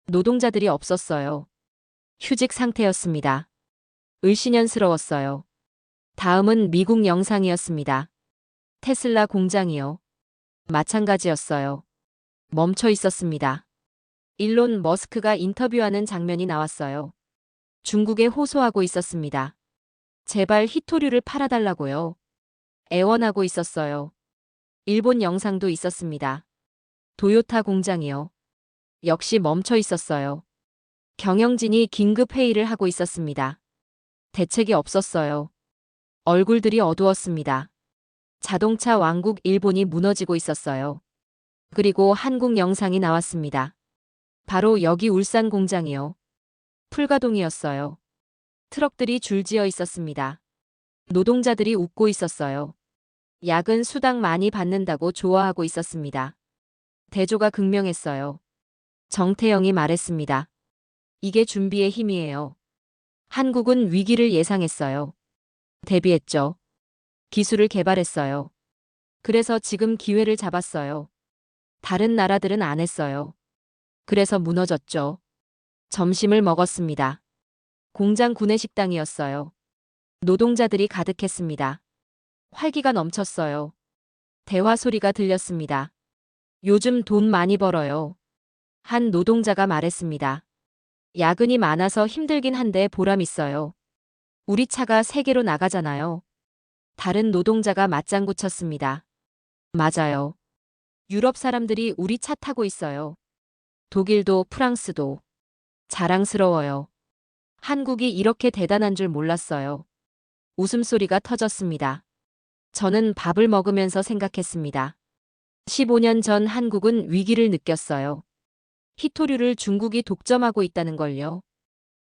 노동자들이 없었어요. 휴직 상태였습니다. 을씨년스러웠어요. 다음은 미국 영상이었습니다. 테슬라 공장이요. 마찬가지였어요. 멈춰 있었습니다. 일론 머스크가 인터뷰하는 장면이 나왔어요. 중국에 호소하고 있었습니다. 제발 히토류를 팔아달라고요. 애원하고 있었어요. 일본 영상도 있었습니다. 도요타 공장이요. 역시 멈춰 있었어요. 경영진이 긴급 회의를 하고 있었습니다. 대책이 없었어요. 얼굴들이 어두웠습니다. 자동차 왕국 일본이 무너지고 있었어요. 그리고 한국 영상이 나왔습니다. 바로 여기 울산 공장이요. 풀가동이었어요. 트럭들이 줄지어 있었습니다. 노동자들이 웃고 있었어요. 야근 수당 많이 받는다고 좋아하고 있었습니다. 대조가 극명했어요. 정태영이 말했습니다. 이게 준비의 힘이에요. 한국은 위기를 예상했어요. 대비했죠. 기술을 개발했어요. 그래서 지금 기회를 잡았어요. 다른 나라들은 안 했어요. 그래서 무너졌죠. 점심을 먹었습니다. 공장 구내식당이었어요. 노동자들이 가득했습니다. 활기가 넘쳤어요. 대화 소리가 들렸습니다. 요즘 돈 많이 벌어요. 한 노동자가 말했습니다. 야근이 많아서 힘들긴 한데 보람 있어요. 우리 차가 세계로 나가잖아요. 다른 노동자가 맞장구 쳤습니다. 맞아요. 유럽 사람들이 우리 차 타고 있어요. 독일도 프랑스도. 자랑스러워요. 한국이 이렇게 대단한 줄 몰랐어요. 웃음소리가 터졌습니다. 저는 밥을 먹으면서 생각했습니다. 15년 전 한국은 위기를 느꼈어요. 히토류를 중국이 독점하고 있다는 걸요.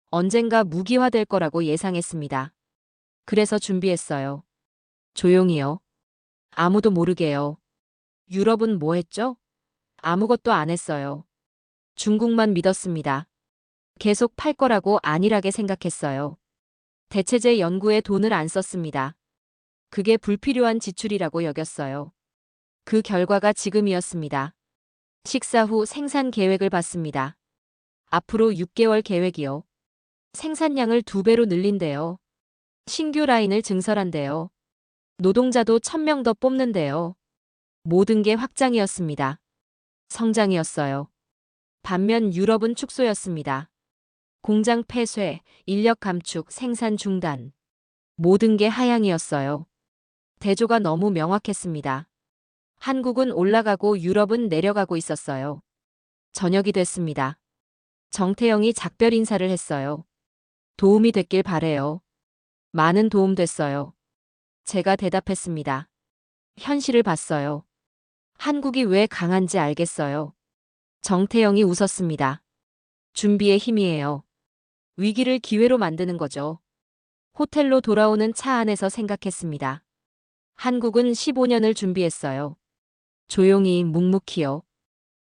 언젠가 무기화될 거라고 예상했습니다. 그래서 준비했어요. 조용히요. 아무도 모르게요. 유럽은 뭐 했죠? 아무것도 안 했어요. 중국만 믿었습니다. 계속 팔 거라고 안일하게 생각했어요. 대체제 연구에 돈을 안 썼습니다. 그게 불필요한 지출이라고 여겼어요. 그 결과가 지금이었습니다. 식사 후 생산 계획을 봤습니다. 앞으로 6개월 계획이요. 생산량을 2배로 늘린대요. 신규 라인을 증설한대요. 노동자도 1000명 더 뽑는데요. 모든 게 확장이었습니다. 성장이었어요. 반면 유럽은 축소였습니다. 공장 폐쇄, 인력 감축, 생산 중단. 모든 게 하향이었어요. 대조가 너무 명확했습니다. 한국은 올라가고 유럽은 내려가고 있었어요. 저녁이 됐습니다. 정태영이 작별 인사를 했어요. 도움이 됐길 바래요. 많은 도움 됐어요. 제가 대답했습니다. 현실을 봤어요. 한국이 왜 강한지 알겠어요. 정태영이 웃었습니다. 준비의 힘이에요. 위기를 기회로 만드는 거죠. 호텔로 돌아오는 차 안에서 생각했습니다. 한국은 15년을 준비했어요. 조용히 묵묵히요.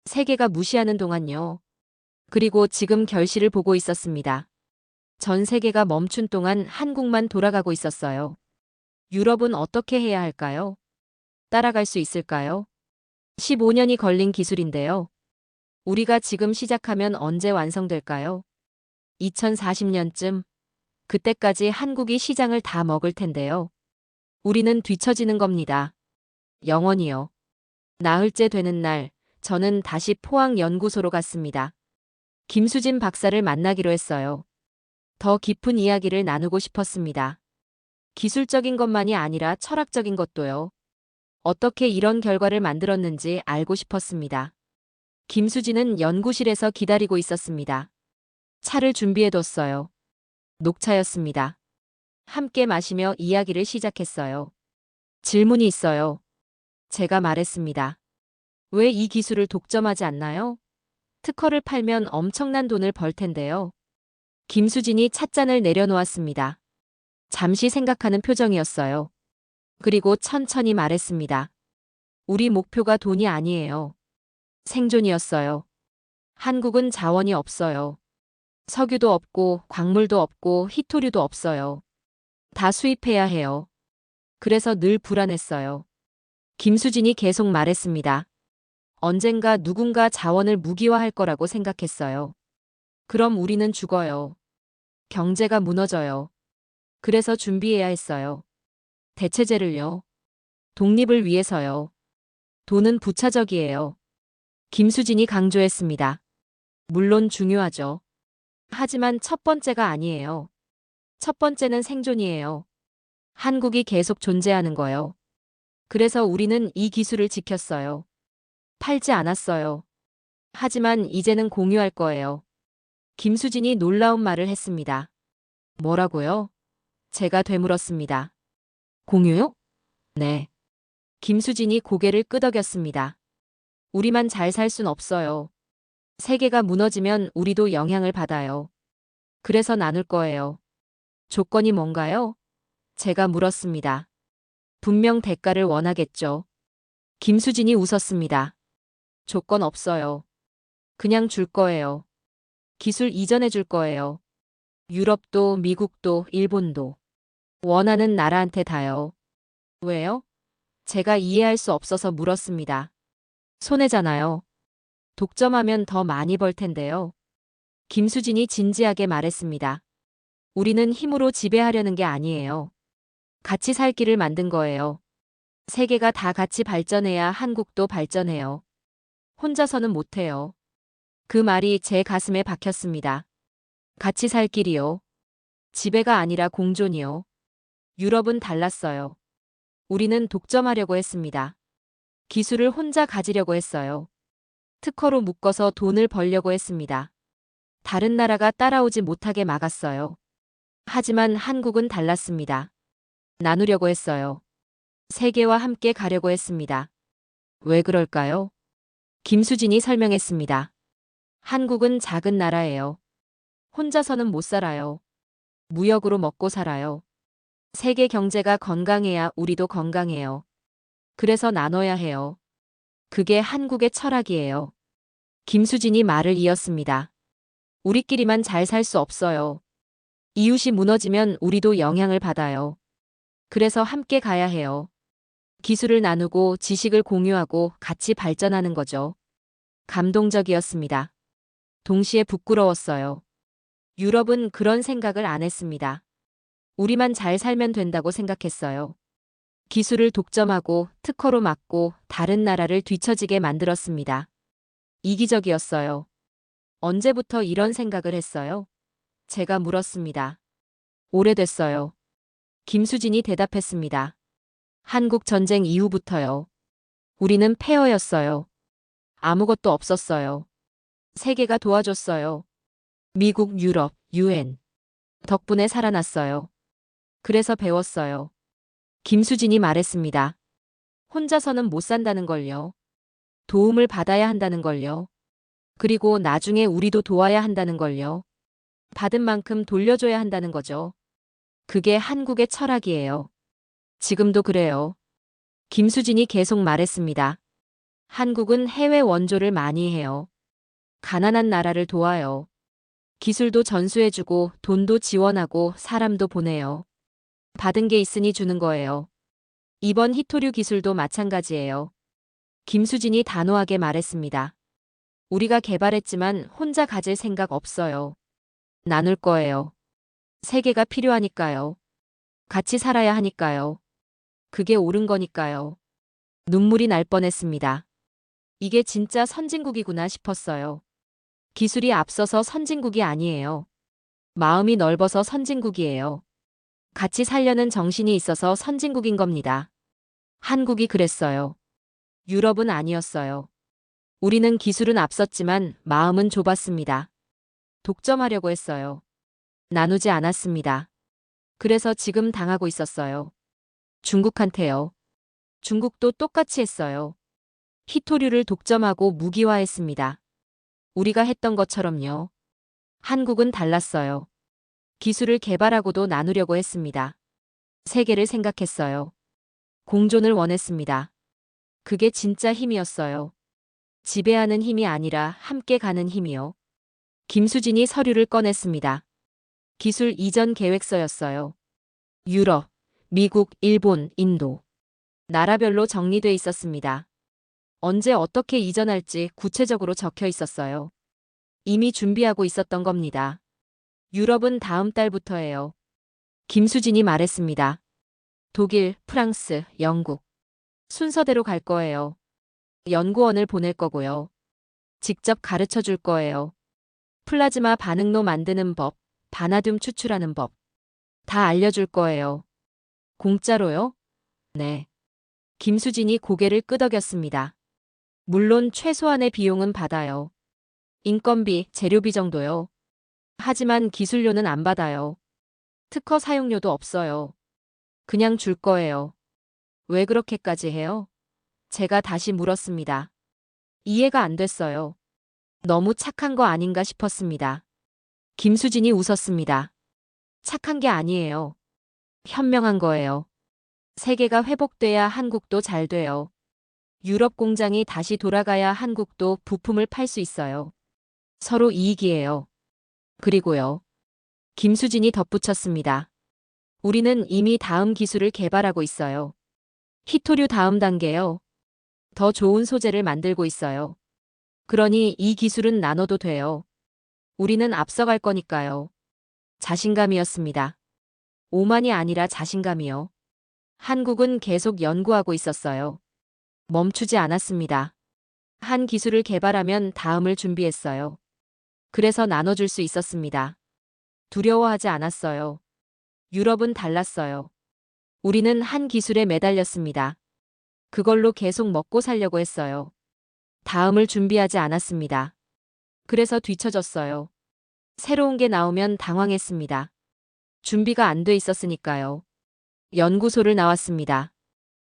세계가 무시하는 동안요. 그리고 지금 결실을 보고 있었습니다. 전 세계가 멈춘 동안 한국만 돌아가고 있었어요. 유럽은 어떻게 해야 할까요? 따라갈 수 있을까요? 15년이 걸린 기술인데요. 우리가 지금 시작하면 언제 완성될까요? 2040년쯤. 그때까지 한국이 시장을 다 먹을 텐데요. 우리는 뒤처지는 겁니다. 영원히요. 나흘째 되는 날, 저는 다시 포항연구소로 갔습니다. 김수진 박사를 만나기로 했어요. 더 깊은 이야기를 나누고 싶었습니다. 기술적인 것만이 아니라 철학적인 것도요. 어떻게 이런 결과를 만들었는지 알고 싶었습니다. 김수진은 연구실에서 기다리고 있었습니다. 차를 준비해뒀어요. 녹차였습니다. 함께 마시며 이야기를 시작했어요. 질문이 있어요. 제가 말했습니다. 왜 이 기술을 독점하지 않나요? 특허를 팔면 엄청난 돈을 벌 텐데요. 김수진이 찻잔을 내려놓았습니다. 잠시 생각하는 표정이었어요. 그리고 천천히 말했습니다. 우리 목표가 돈이 아니에요. 생존이었어요. 한국은 자원이 없어요. 석유도 없고 광물도 없고 희토류도 없어요. 다 수입해야 해요. 그래서 늘 불안했어요. 김수진이 계속 말했습니다. 언젠가 누군가 자원을 무기화할 거라고 생각했어요. 그럼 우리는 죽어요. 경제가 무너져요. 그래서 준비해야 했어요. 대체제를요. 독립을 위해서요. 돈은 부차적이에요. 김수진이 강조했습니다. 물론 중요하죠. 하지만 첫 번째가 아니에요. 첫 번째는 생존이에요. 한국이 계속 존재하는 거요. 그래서 우리는 이 기술을 지켰어요. 팔지 않았어요. 하지만 이제는 공유할 거예요. 김수진이 놀라운 말을 했습니다. 뭐라고요? 제가 되물었습니다. 공유요? 네. 김수진이 고개를 끄덕였습니다. 우리만 잘 살 순 없어요. 세계가 무너지면 우리도 영향을 받아요. 그래서 나눌 거예요. 조건이 뭔가요? 제가 물었습니다. 분명 대가를 원하겠죠. 김수진이 웃었습니다. 조건 없어요. 그냥 줄 거예요. 기술 이전해 줄 거예요. 유럽도 미국도 일본도. 원하는 나라한테 다요. 왜요? 제가 이해할 수 없어서 물었습니다. 손해잖아요. 독점하면 더 많이 벌 텐데요. 김수진이 진지하게 말했습니다. 우리는 힘으로 지배하려는 게 아니에요. 같이 살 길을 만든 거예요. 세계가 다 같이 발전해야 한국도 발전해요. 혼자서는 못해요. 그 말이 제 가슴에 박혔습니다. 같이 살 길이요. 지배가 아니라 공존이요. 유럽은 달랐어요. 우리는 독점하려고 했습니다. 기술을 혼자 가지려고 했어요. 특허로 묶어서 돈을 벌려고 했습니다. 다른 나라가 따라오지 못하게 막았어요. 하지만 한국은 달랐습니다. 나누려고 했어요. 세계와 함께 가려고 했습니다. 왜 그럴까요? 김수진이 설명했습니다. 한국은 작은 나라예요. 혼자서는 못 살아요. 무역으로 먹고 살아요. 세계 경제가 건강해야 우리도 건강해요. 그래서 나눠야 해요. 그게 한국의 철학이에요. 김수진이 말을 이었습니다. 우리끼리만 잘 살 수 없어요. 이웃이 무너지면 우리도 영향을 받아요. 그래서 함께 가야 해요. 기술을 나누고 지식을 공유하고 같이 발전하는 거죠. 감동적이었습니다. 동시에 부끄러웠어요. 유럽은 그런 생각을 안 했습니다. 우리만 잘 살면 된다고 생각했어요. 기술을 독점하고 특허로 막고 다른 나라를 뒤처지게 만들었습니다. 이기적이었어요. 언제부터 이런 생각을 했어요? 제가 물었습니다. 오래됐어요. 김수진이 대답했습니다. 한국 전쟁 이후부터요. 우리는 폐허였어요. 아무것도 없었어요. 세계가 도와줬어요. 미국, 유럽, UN. 덕분에 살아났어요. 그래서 배웠어요. 김수진이 말했습니다. 혼자서는 못 산다는 걸요. 도움을 받아야 한다는 걸요. 그리고 나중에 우리도 도와야 한다는 걸요. 받은 만큼 돌려줘야 한다는 거죠. 그게 한국의 철학이에요. 지금도 그래요. 김수진이 계속 말했습니다. 한국은 해외 원조를 많이 해요. 가난한 나라를 도와요. 기술도 전수해주고 돈도 지원하고 사람도 보내요. 받은 게 있으니 주는 거예요. 이번 히토류 기술도 마찬가지예요. 김수진이 단호하게 말했습니다. 우리가 개발했지만 혼자 가질 생각 없어요. 나눌 거예요. 세계가 필요하니까요. 같이 살아야 하니까요. 그게 옳은 거니까요. 눈물이 날 뻔했습니다. 이게 진짜 선진국이구나 싶었어요. 기술이 앞서서 선진국이 아니에요. 마음이 넓어서 선진국이에요. 같이 살려는 정신이 있어서 선진국인 겁니다. 한국이 그랬어요. 유럽은 아니었어요. 우리는 기술은 앞섰지만 마음은 좁았습니다. 독점하려고 했어요. 나누지 않았습니다. 그래서 지금 당하고 있었어요. 중국한테요. 중국도 똑같이 했어요. 히토류를 독점하고 무기화했습니다. 우리가 했던 것처럼요. 한국은 달랐어요. 기술을 개발하고도 나누려고 했습니다. 세계를 생각했어요. 공존을 원했습니다. 그게 진짜 힘이었어요. 지배하는 힘이 아니라 함께 가는 힘이요. 김수진이 서류를 꺼냈습니다. 기술 이전 계획서였어요. 유럽, 미국, 일본, 인도. 나라별로 정리돼 있었습니다. 언제 어떻게 이전할지 구체적으로 적혀 있었어요. 이미 준비하고 있었던 겁니다. 유럽은 다음 달부터예요. 김수진이 말했습니다. 독일, 프랑스, 영국. 순서대로 갈 거예요. 연구원을 보낼 거고요. 직접 가르쳐 줄 거예요. 플라즈마 반응로 만드는 법, 바나듐 추출하는 법. 다 알려줄 거예요. 공짜로요? 네. 김수진이 고개를 끄덕였습니다. 물론 최소한의 비용은 받아요. 인건비, 재료비 정도요. 하지만 기술료는 안 받아요. 특허 사용료도 없어요. 그냥 줄 거예요. 왜 그렇게까지 해요? 제가 다시 물었습니다. 이해가 안 됐어요. 너무 착한 거 아닌가 싶었습니다. 김수진이 웃었습니다. 착한 게 아니에요. 현명한 거예요. 세계가 회복돼야 한국도 잘 돼요. 유럽 공장이 다시 돌아가야 한국도 부품을 팔 수 있어요. 서로 이익이에요. 그리고요. 김수진이 덧붙였습니다. 우리는 이미 다음 기술을 개발하고 있어요. 히토류 다음 단계요. 더 좋은 소재를 만들고 있어요. 그러니 이 기술은 나눠도 돼요. 우리는 앞서갈 거니까요. 자신감이었습니다. 오만이 아니라 자신감이요. 한국은 계속 연구하고 있었어요. 멈추지 않았습니다. 한 기술을 개발하면 다음을 준비했어요. 그래서 나눠줄 수 있었습니다. 두려워하지 않았어요. 유럽은 달랐어요. 우리는 한 기술에 매달렸습니다. 그걸로 계속 먹고 살려고 했어요. 다음을 준비하지 않았습니다. 그래서 뒤처졌어요. 새로운 게 나오면 당황했습니다. 준비가 안 돼 있었으니까요. 연구소를 나왔습니다.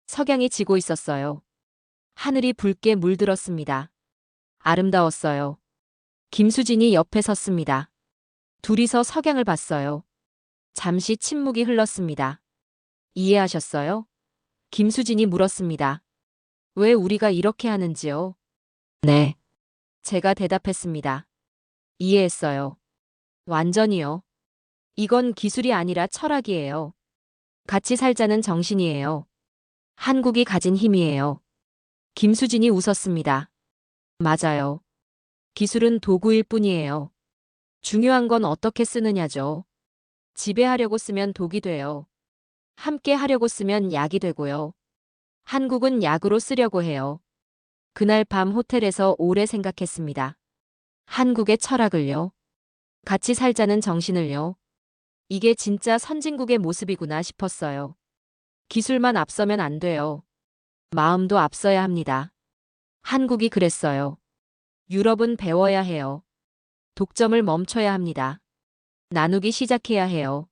석양이 지고 있었어요. 하늘이 붉게 물들었습니다. 아름다웠어요. 김수진이 옆에 섰습니다. 둘이서 석양을 봤어요. 잠시 침묵이 흘렀습니다. 이해하셨어요? 김수진이 물었습니다. 왜 우리가 이렇게 하는지요? 네. 제가 대답했습니다. 이해했어요. 완전히요. 이건 기술이 아니라 철학이에요. 같이 살자는 정신이에요. 한국이 가진 힘이에요. 김수진이 웃었습니다. 맞아요. 기술은 도구일 뿐이에요. 중요한 건 어떻게 쓰느냐죠. 지배하려고 쓰면 독이 돼요. 함께 하려고 쓰면 약이 되고요. 한국은 약으로 쓰려고 해요. 그날 밤 호텔에서 오래 생각했습니다. 한국의 철학을요. 같이 살자는 정신을요. 이게 진짜 선진국의 모습이구나 싶었어요. 기술만 앞서면 안 돼요. 마음도 앞서야 합니다. 한국이 그랬어요. 유럽은 배워야 해요. 독점을 멈춰야 합니다. 나누기 시작해야 해요.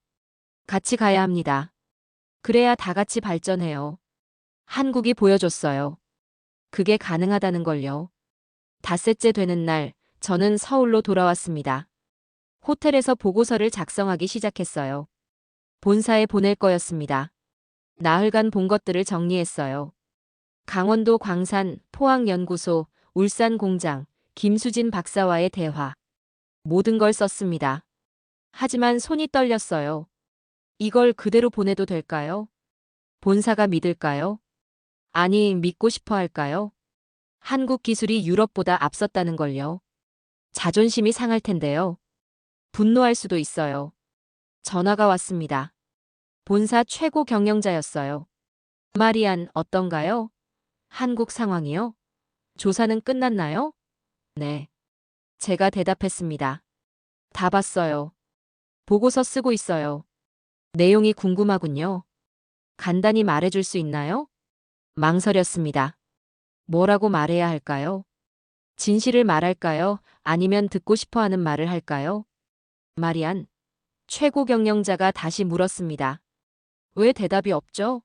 같이 가야 합니다. 그래야 다 같이 발전해요. 한국이 보여줬어요. 그게 가능하다는 걸요. 닷새째 되는 날, 저는 서울로 돌아왔습니다. 호텔에서 보고서를 작성하기 시작했어요. 본사에 보낼 거였습니다. 나흘간 본 것들을 정리했어요. 강원도 광산, 포항연구소, 울산 공장, 김수진 박사와의 대화. 모든 걸 썼습니다. 하지만 손이 떨렸어요. 이걸 그대로 보내도 될까요? 본사가 믿을까요? 아니, 믿고 싶어 할까요? 한국 기술이 유럽보다 앞섰다는 걸요. 자존심이 상할 텐데요. 분노할 수도 있어요. 전화가 왔습니다. 본사 최고 경영자였어요. 마리안, 어떤가요? 한국 상황이요? 조사는 끝났나요? 네. 제가 대답했습니다. 다 봤어요. 보고서 쓰고 있어요. 내용이 궁금하군요. 간단히 말해줄 수 있나요? 망설였습니다. 뭐라고 말해야 할까요? 진실을 말할까요? 아니면 듣고 싶어 하는 말을 할까요? 마리안, 최고 경영자가 다시 물었습니다. 왜 대답이 없죠?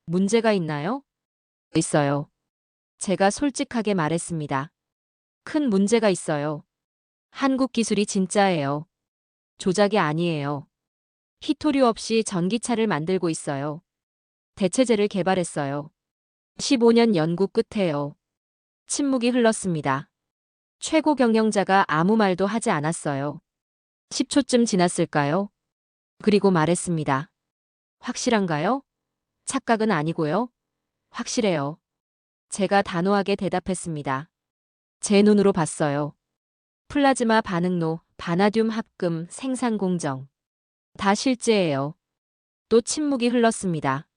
문제가 있나요? 있어요. 제가 솔직하게 말했습니다. 큰 문제가 있어요. 한국 기술이 진짜예요. 조작이 아니에요. 히토류 없이 전기차를 만들고 있어요. 대체제를 개발했어요. 15년 연구 끝에요. 침묵이 흘렀습니다. 최고 경영자가 아무 말도 하지 않았어요. 10초쯤 지났을까요? 그리고 말했습니다. 확실한가요? 착각은 아니고요. 확실해요. 제가 단호하게 대답했습니다. 제 눈으로 봤어요. 플라즈마 반응로, 바나듐 합금, 생산 공정. 다 실제예요. 또 침묵이 흘렀습니다.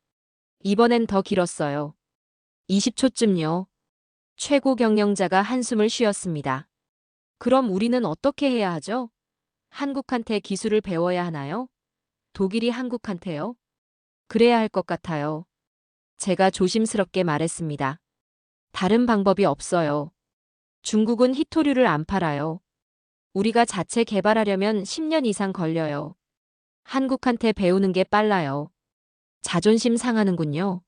이번엔 더 길었어요. 20초쯤요. 최고 경영자가 한숨을 쉬었습니다. 그럼 우리는 어떻게 해야 하죠? 한국한테 기술을 배워야 하나요? 독일이 한국한테요? 그래야 할 것 같아요. 제가 조심스럽게 말했습니다. 다른 방법이 없어요. 중국은 히토류를 안 팔아요. 우리가 자체 개발하려면 10년 이상 걸려요. 한국한테 배우는 게 빨라요. 자존심 상하는군요.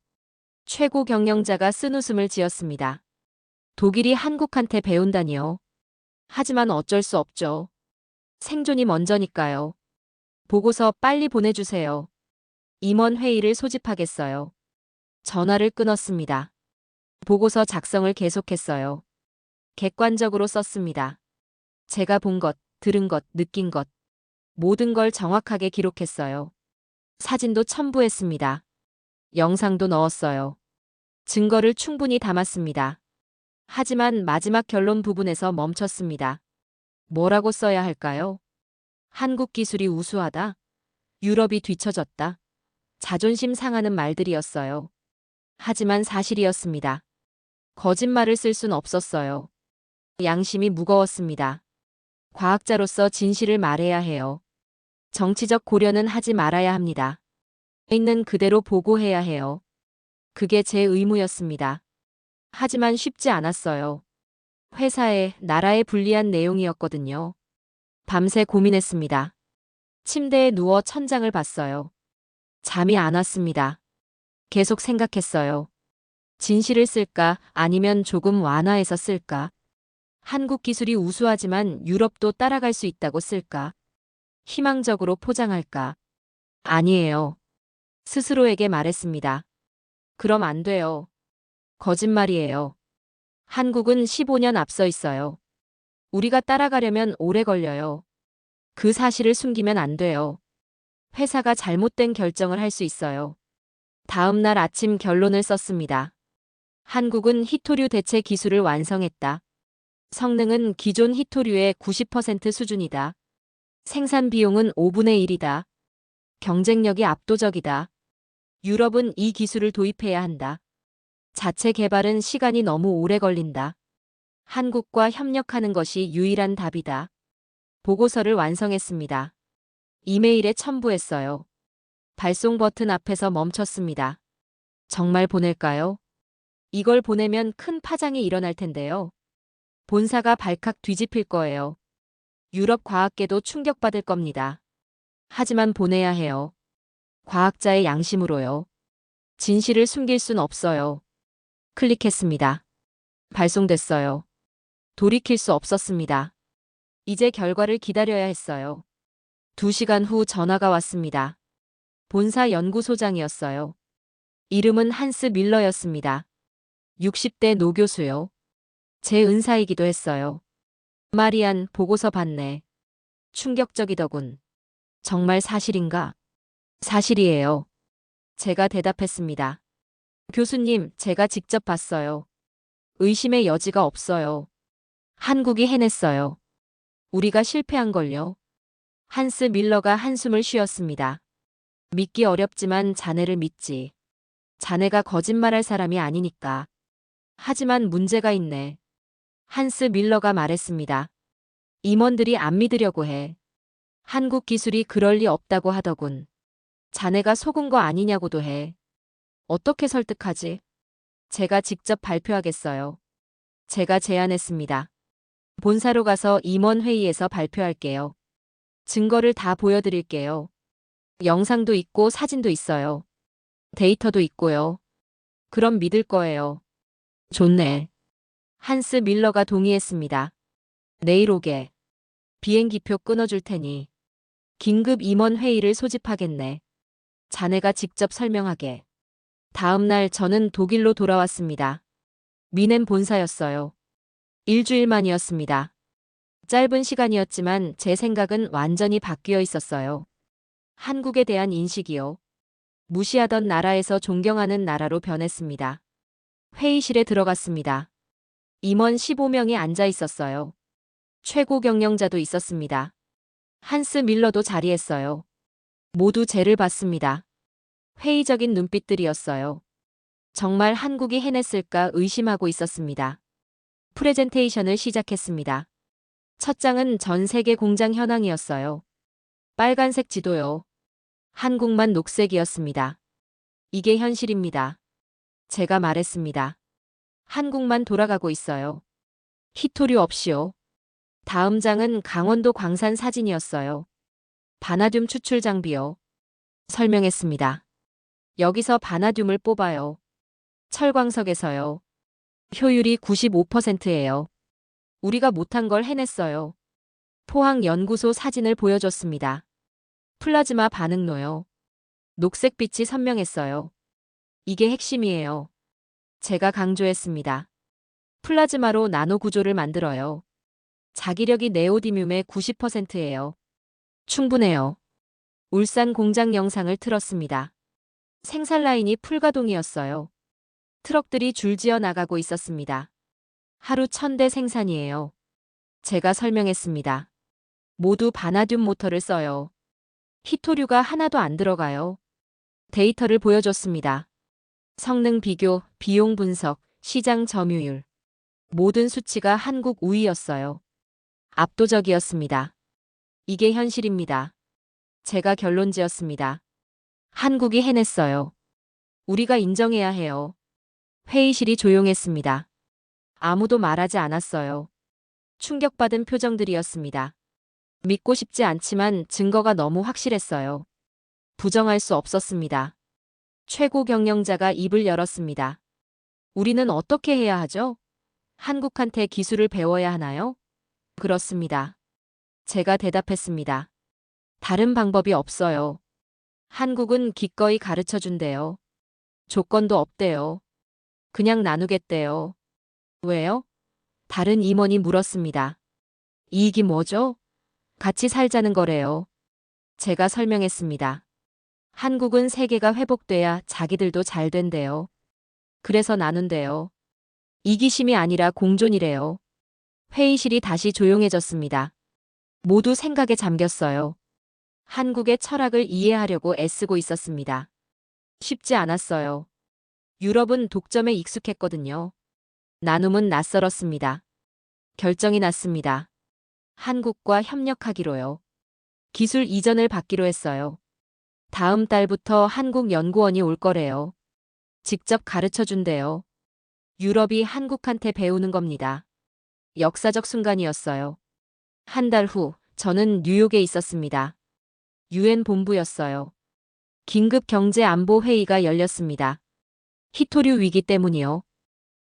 최고 경영자가 쓴웃음을 지었습니다. 독일이 한국한테 배운다니요. 하지만 어쩔 수 없죠. 생존이 먼저니까요. 보고서 빨리 보내주세요. 임원 회의를 소집하겠어요. 전화를 끊었습니다. 보고서 작성을 계속했어요. 객관적으로 썼습니다. 제가 본 것, 들은 것, 느낀 것, 모든 걸 정확하게 기록했어요. 사진도 첨부했습니다. 영상도 넣었어요. 증거를 충분히 담았습니다. 하지만 마지막 결론 부분에서 멈췄습니다. 뭐라고 써야 할까요? 한국 기술이 우수하다. 유럽이 뒤처졌다. 자존심 상하는 말들이었어요. 하지만 사실이었습니다. 거짓말을 쓸 순 없었어요. 양심이 무거웠습니다. 과학자로서 진실을 말해야 해요. 정치적 고려는 하지 말아야 합니다. 있는 그대로 보고해야 해요. 그게 제 의무였습니다. 하지만 쉽지 않았어요. 회사에, 나라에 불리한 내용이었거든요. 밤새 고민했습니다. 침대에 누워 천장을 봤어요. 잠이 안 왔습니다. 계속 생각했어요. 진실을 쓸까 아니면 조금 완화해서 쓸까? 한국 기술이 우수하지만 유럽도 따라갈 수 있다고 쓸까? 희망적으로 포장할까? 아니에요. 스스로에게 말했습니다. 그럼 안 돼요. 거짓말이에요. 한국은 15년 앞서 있어요. 우리가 따라가려면 오래 걸려요. 그 사실을 숨기면 안 돼요. 회사가 잘못된 결정을 할 수 있어요. 다음 날 아침 결론을 썼습니다. 한국은 히토류 대체 기술을 완성했다. 성능은 기존 히토류의 90% 수준이다. 생산 비용은 5분의 1이다. 경쟁력이 압도적이다. 유럽은 이 기술을 도입해야 한다. 자체 개발은 시간이 너무 오래 걸린다. 한국과 협력하는 것이 유일한 답이다. 보고서를 완성했습니다. 이메일에 첨부했어요. 발송 버튼 앞에서 멈췄습니다. 정말 보낼까요? 이걸 보내면 큰 파장이 일어날 텐데요. 본사가 발칵 뒤집힐 거예요. 유럽 과학계도 충격받을 겁니다. 하지만 보내야 해요. 과학자의 양심으로요. 진실을 숨길 순 없어요. 클릭했습니다. 발송됐어요. 돌이킬 수 없었습니다. 이제 결과를 기다려야 했어요. 2시간 후 전화가 왔습니다. 본사 연구소장이었어요. 이름은 한스 밀러였습니다. 60대 노교수요. 제 은사이기도 했어요. 마리안, 보고서 봤네. 충격적이더군. 정말 사실인가? 사실이에요. 제가 대답했습니다. 교수님, 제가 직접 봤어요. 의심의 여지가 없어요. 한국이 해냈어요. 우리가 실패한 걸요. 한스 밀러가 한숨을 쉬었습니다. 믿기 어렵지만 자네를 믿지. 자네가 거짓말할 사람이 아니니까. 하지만 문제가 있네. 한스 밀러가 말했습니다. 임원들이 안 믿으려고 해. 한국 기술이 그럴 리 없다고 하더군. 자네가 속은 거 아니냐고도 해. 어떻게 설득하지? 제가 직접 발표하겠어요. 제가 제안했습니다. 본사로 가서 임원회의에서 발표할게요. 증거를 다 보여드릴게요. 영상도 있고 사진도 있어요. 데이터도 있고요. 그럼 믿을 거예요. 좋네. 한스 밀러가 동의했습니다. 내일 오게. 비행기표 끊어줄 테니. 긴급 임원 회의를 소집하겠네. 자네가 직접 설명하게. 다음 날 저는 독일로 돌아왔습니다. 미넨 본사였어요. 일주일 만이었습니다. 짧은 시간이었지만 제 생각은 완전히 바뀌어 있었어요. 한국에 대한 인식이요. 무시하던 나라에서 존경하는 나라로 변했습니다. 회의실에 들어갔습니다. 임원 15명이 앉아 있었어요. 최고 경영자도 있었습니다. 한스 밀러도 자리했어요. 모두 쟤를 봤습니다. 회의적인 눈빛들이었어요. 정말 한국이 해냈을까 의심하고 있었습니다. 프레젠테이션을 시작했습니다. 첫 장은 전 세계 공장 현황이었어요. 빨간색 지도요. 한국만 녹색이었습니다. 이게 현실입니다. 제가 말했습니다. 한국만 돌아가고 있어요. 히토류 없이요. 다음 장은 강원도 광산 사진이었어요. 바나듐 추출 장비요. 설명했습니다. 여기서 바나듐을 뽑아요. 철광석에서요. 효율이 95%예요. 우리가 못한 걸 해냈어요. 포항연구소 사진을 보여줬습니다. 플라즈마 반응로요. 녹색빛이 선명했어요. 이게 핵심이에요. 제가 강조했습니다. 플라즈마로 나노 구조를 만들어요. 자기력이 네오디뮴의 90%예요. 충분해요. 울산 공장 영상을 틀었습니다. 생산 라인이 풀가동이었어요. 트럭들이 줄지어 나가고 있었습니다. 하루 1000대 생산이에요. 제가 설명했습니다. 모두 바나듐 모터를 써요. 히토류가 하나도 안 들어가요. 데이터를 보여줬습니다. 성능 비교, 비용 분석, 시장 점유율. 모든 수치가 한국 우위였어요. 압도적이었습니다. 이게 현실입니다. 제가 결론 지었습니다. 한국이 해냈어요. 우리가 인정해야 해요. 회의실이 조용했습니다. 아무도 말하지 않았어요. 충격받은 표정들이었습니다. 믿고 싶지 않지만 증거가 너무 확실했어요. 부정할 수 없었습니다. 최고 경영자가 입을 열었습니다. 우리는 어떻게 해야 하죠? 한국한테 기술을 배워야 하나요? 그렇습니다. 제가 대답했습니다. 다른 방법이 없어요. 한국은 기꺼이 가르쳐 준대요. 조건도 없대요. 그냥 나누겠대요. 왜요? 다른 임원이 물었습니다. 이익이 뭐죠? 같이 살자는 거래요. 제가 설명했습니다. 한국은 세계가 회복돼야 자기들도 잘 된대요. 그래서 나눈대요. 이기심이 아니라 공존이래요. 회의실이 다시 조용해졌습니다. 모두 생각에 잠겼어요. 한국의 철학을 이해하려고 애쓰고 있었습니다. 쉽지 않았어요. 유럽은 독점에 익숙했거든요. 나눔은 낯설었습니다. 결정이 났습니다. 한국과 협력하기로요. 기술 이전을 받기로 했어요. 다음 달부터 한국 연구원이 올 거래요. 직접 가르쳐 준대요. 유럽이 한국한테 배우는 겁니다. 역사적 순간이었어요. 한 달 후, 저는 뉴욕에 있었습니다. 유엔 본부였어요. 긴급 경제 안보 회의가 열렸습니다. 히토류 위기 때문이요.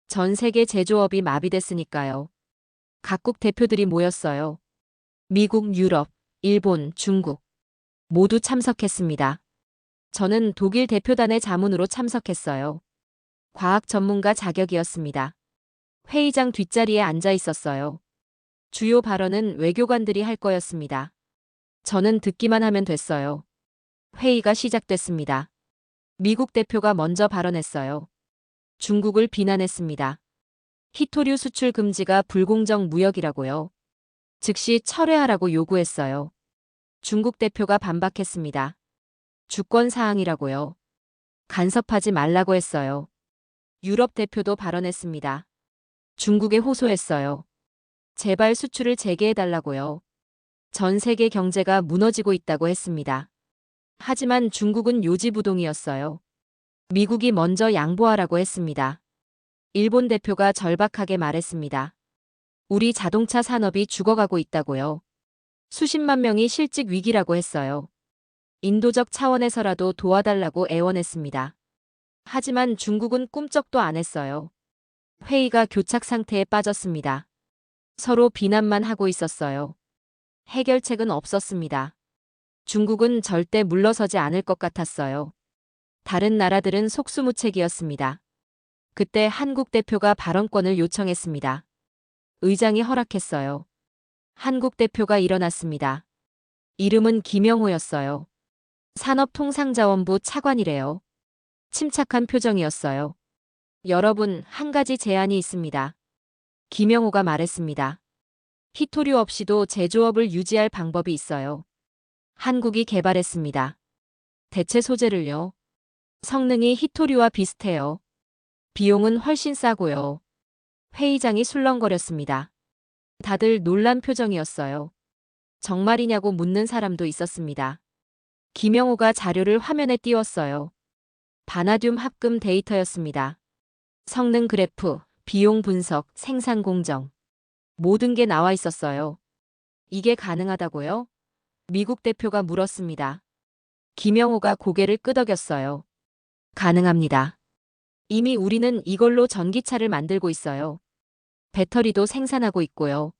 전 세계 제조업이 마비됐으니까요. 각국 대표들이 모였어요. 미국, 유럽, 일본, 중국 모두 참석했습니다. 저는 독일 대표단의 자문으로 참석했어요. 과학 전문가 자격이었습니다. 회의장 뒷자리에 앉아 있었어요. 주요 발언은 외교관들이 할 거였습니다. 저는 듣기만 하면 됐어요. 회의가 시작됐습니다. 미국 대표가 먼저 발언했어요. 중국을 비난했습니다. 히토류 수출 금지가 불공정 무역이라고요. 즉시 철회하라고 요구했어요. 중국 대표가 반박했습니다. 주권 사항이라고요. 간섭하지 말라고 했어요. 유럽 대표도 발언했습니다. 중국에 호소했어요. 제발 수출을 재개해달라고요. 전 세계 경제가 무너지고 있다고 했습니다. 하지만 중국은 요지부동이었어요. 미국이 먼저 양보하라고 했습니다. 일본 대표가 절박하게 말했습니다. 우리 자동차 산업이 죽어가고 있다고요. 수십만 명이 실직 위기라고 했어요. 인도적 차원에서라도 도와달라고 애원했습니다. 하지만 중국은 꿈쩍도 안 했어요. 회의가 교착 상태에 빠졌습니다. 서로 비난만 하고 있었어요. 해결책은 없었습니다. 중국은 절대 물러서지 않을 것 같았어요. 다른 나라들은 속수무책이었습니다. 그때 한국 대표가 발언권을 요청했습니다. 의장이 허락했어요. 한국 대표가 일어났습니다. 이름은 김영호였어요. 산업통상자원부 차관이래요. 침착한 표정이었어요. 여러분, 한 가지 제안이 있습니다. 김영호가 말했습니다. 히토류 없이도 제조업을 유지할 방법이 있어요. 한국이 개발했습니다. 대체 소재를요. 성능이 히토류와 비슷해요. 비용은 훨씬 싸고요. 회의장이 술렁거렸습니다. 다들 놀란 표정이었어요. 정말이냐고 묻는 사람도 있었습니다. 김영호가 자료를 화면에 띄웠어요. 바나듐 합금 데이터였습니다. 성능 그래프, 비용 분석, 생산 공정. 모든 게 나와 있었어요. 이게 가능하다고요? 미국 대표가 물었습니다. 김영호가 고개를 끄덕였어요. 가능합니다. 이미 우리는 이걸로 전기차를 만들고 있어요. 배터리도 생산하고 있고요.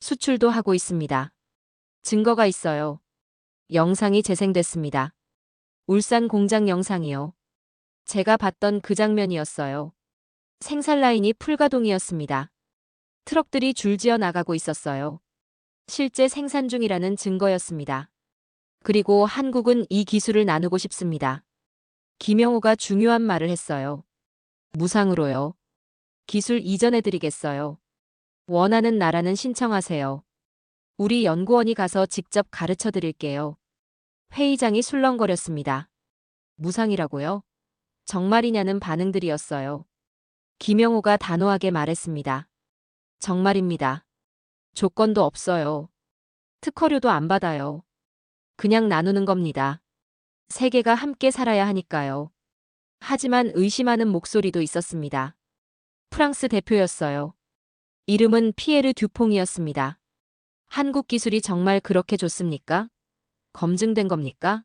수출도 하고 있습니다. 증거가 있어요. 영상이 재생됐습니다. 울산 공장 영상이요. 제가 봤던 그 장면이었어요. 생산 라인이 풀가동이었습니다. 트럭들이 줄지어 나가고 있었어요. 실제 생산 중이라는 증거였습니다. 그리고 한국은 이 기술을 나누고 싶습니다. 김영호가 중요한 말을 했어요. 무상으로요. 기술 이전해드리겠어요. 원하는 나라는 신청하세요. 우리 연구원이 가서 직접 가르쳐 드릴게요. 회의장이 술렁거렸습니다. 무상이라고요? 정말이냐는 반응들이었어요. 김영호가 단호하게 말했습니다. 정말입니다. 조건도 없어요. 특허료도 안 받아요. 그냥 나누는 겁니다. 세계가 함께 살아야 하니까요. 하지만 의심하는 목소리도 있었습니다. 프랑스 대표였어요. 이름은 피에르 듀퐁이었습니다. 한국 기술이 정말 그렇게 좋습니까? 검증된 겁니까?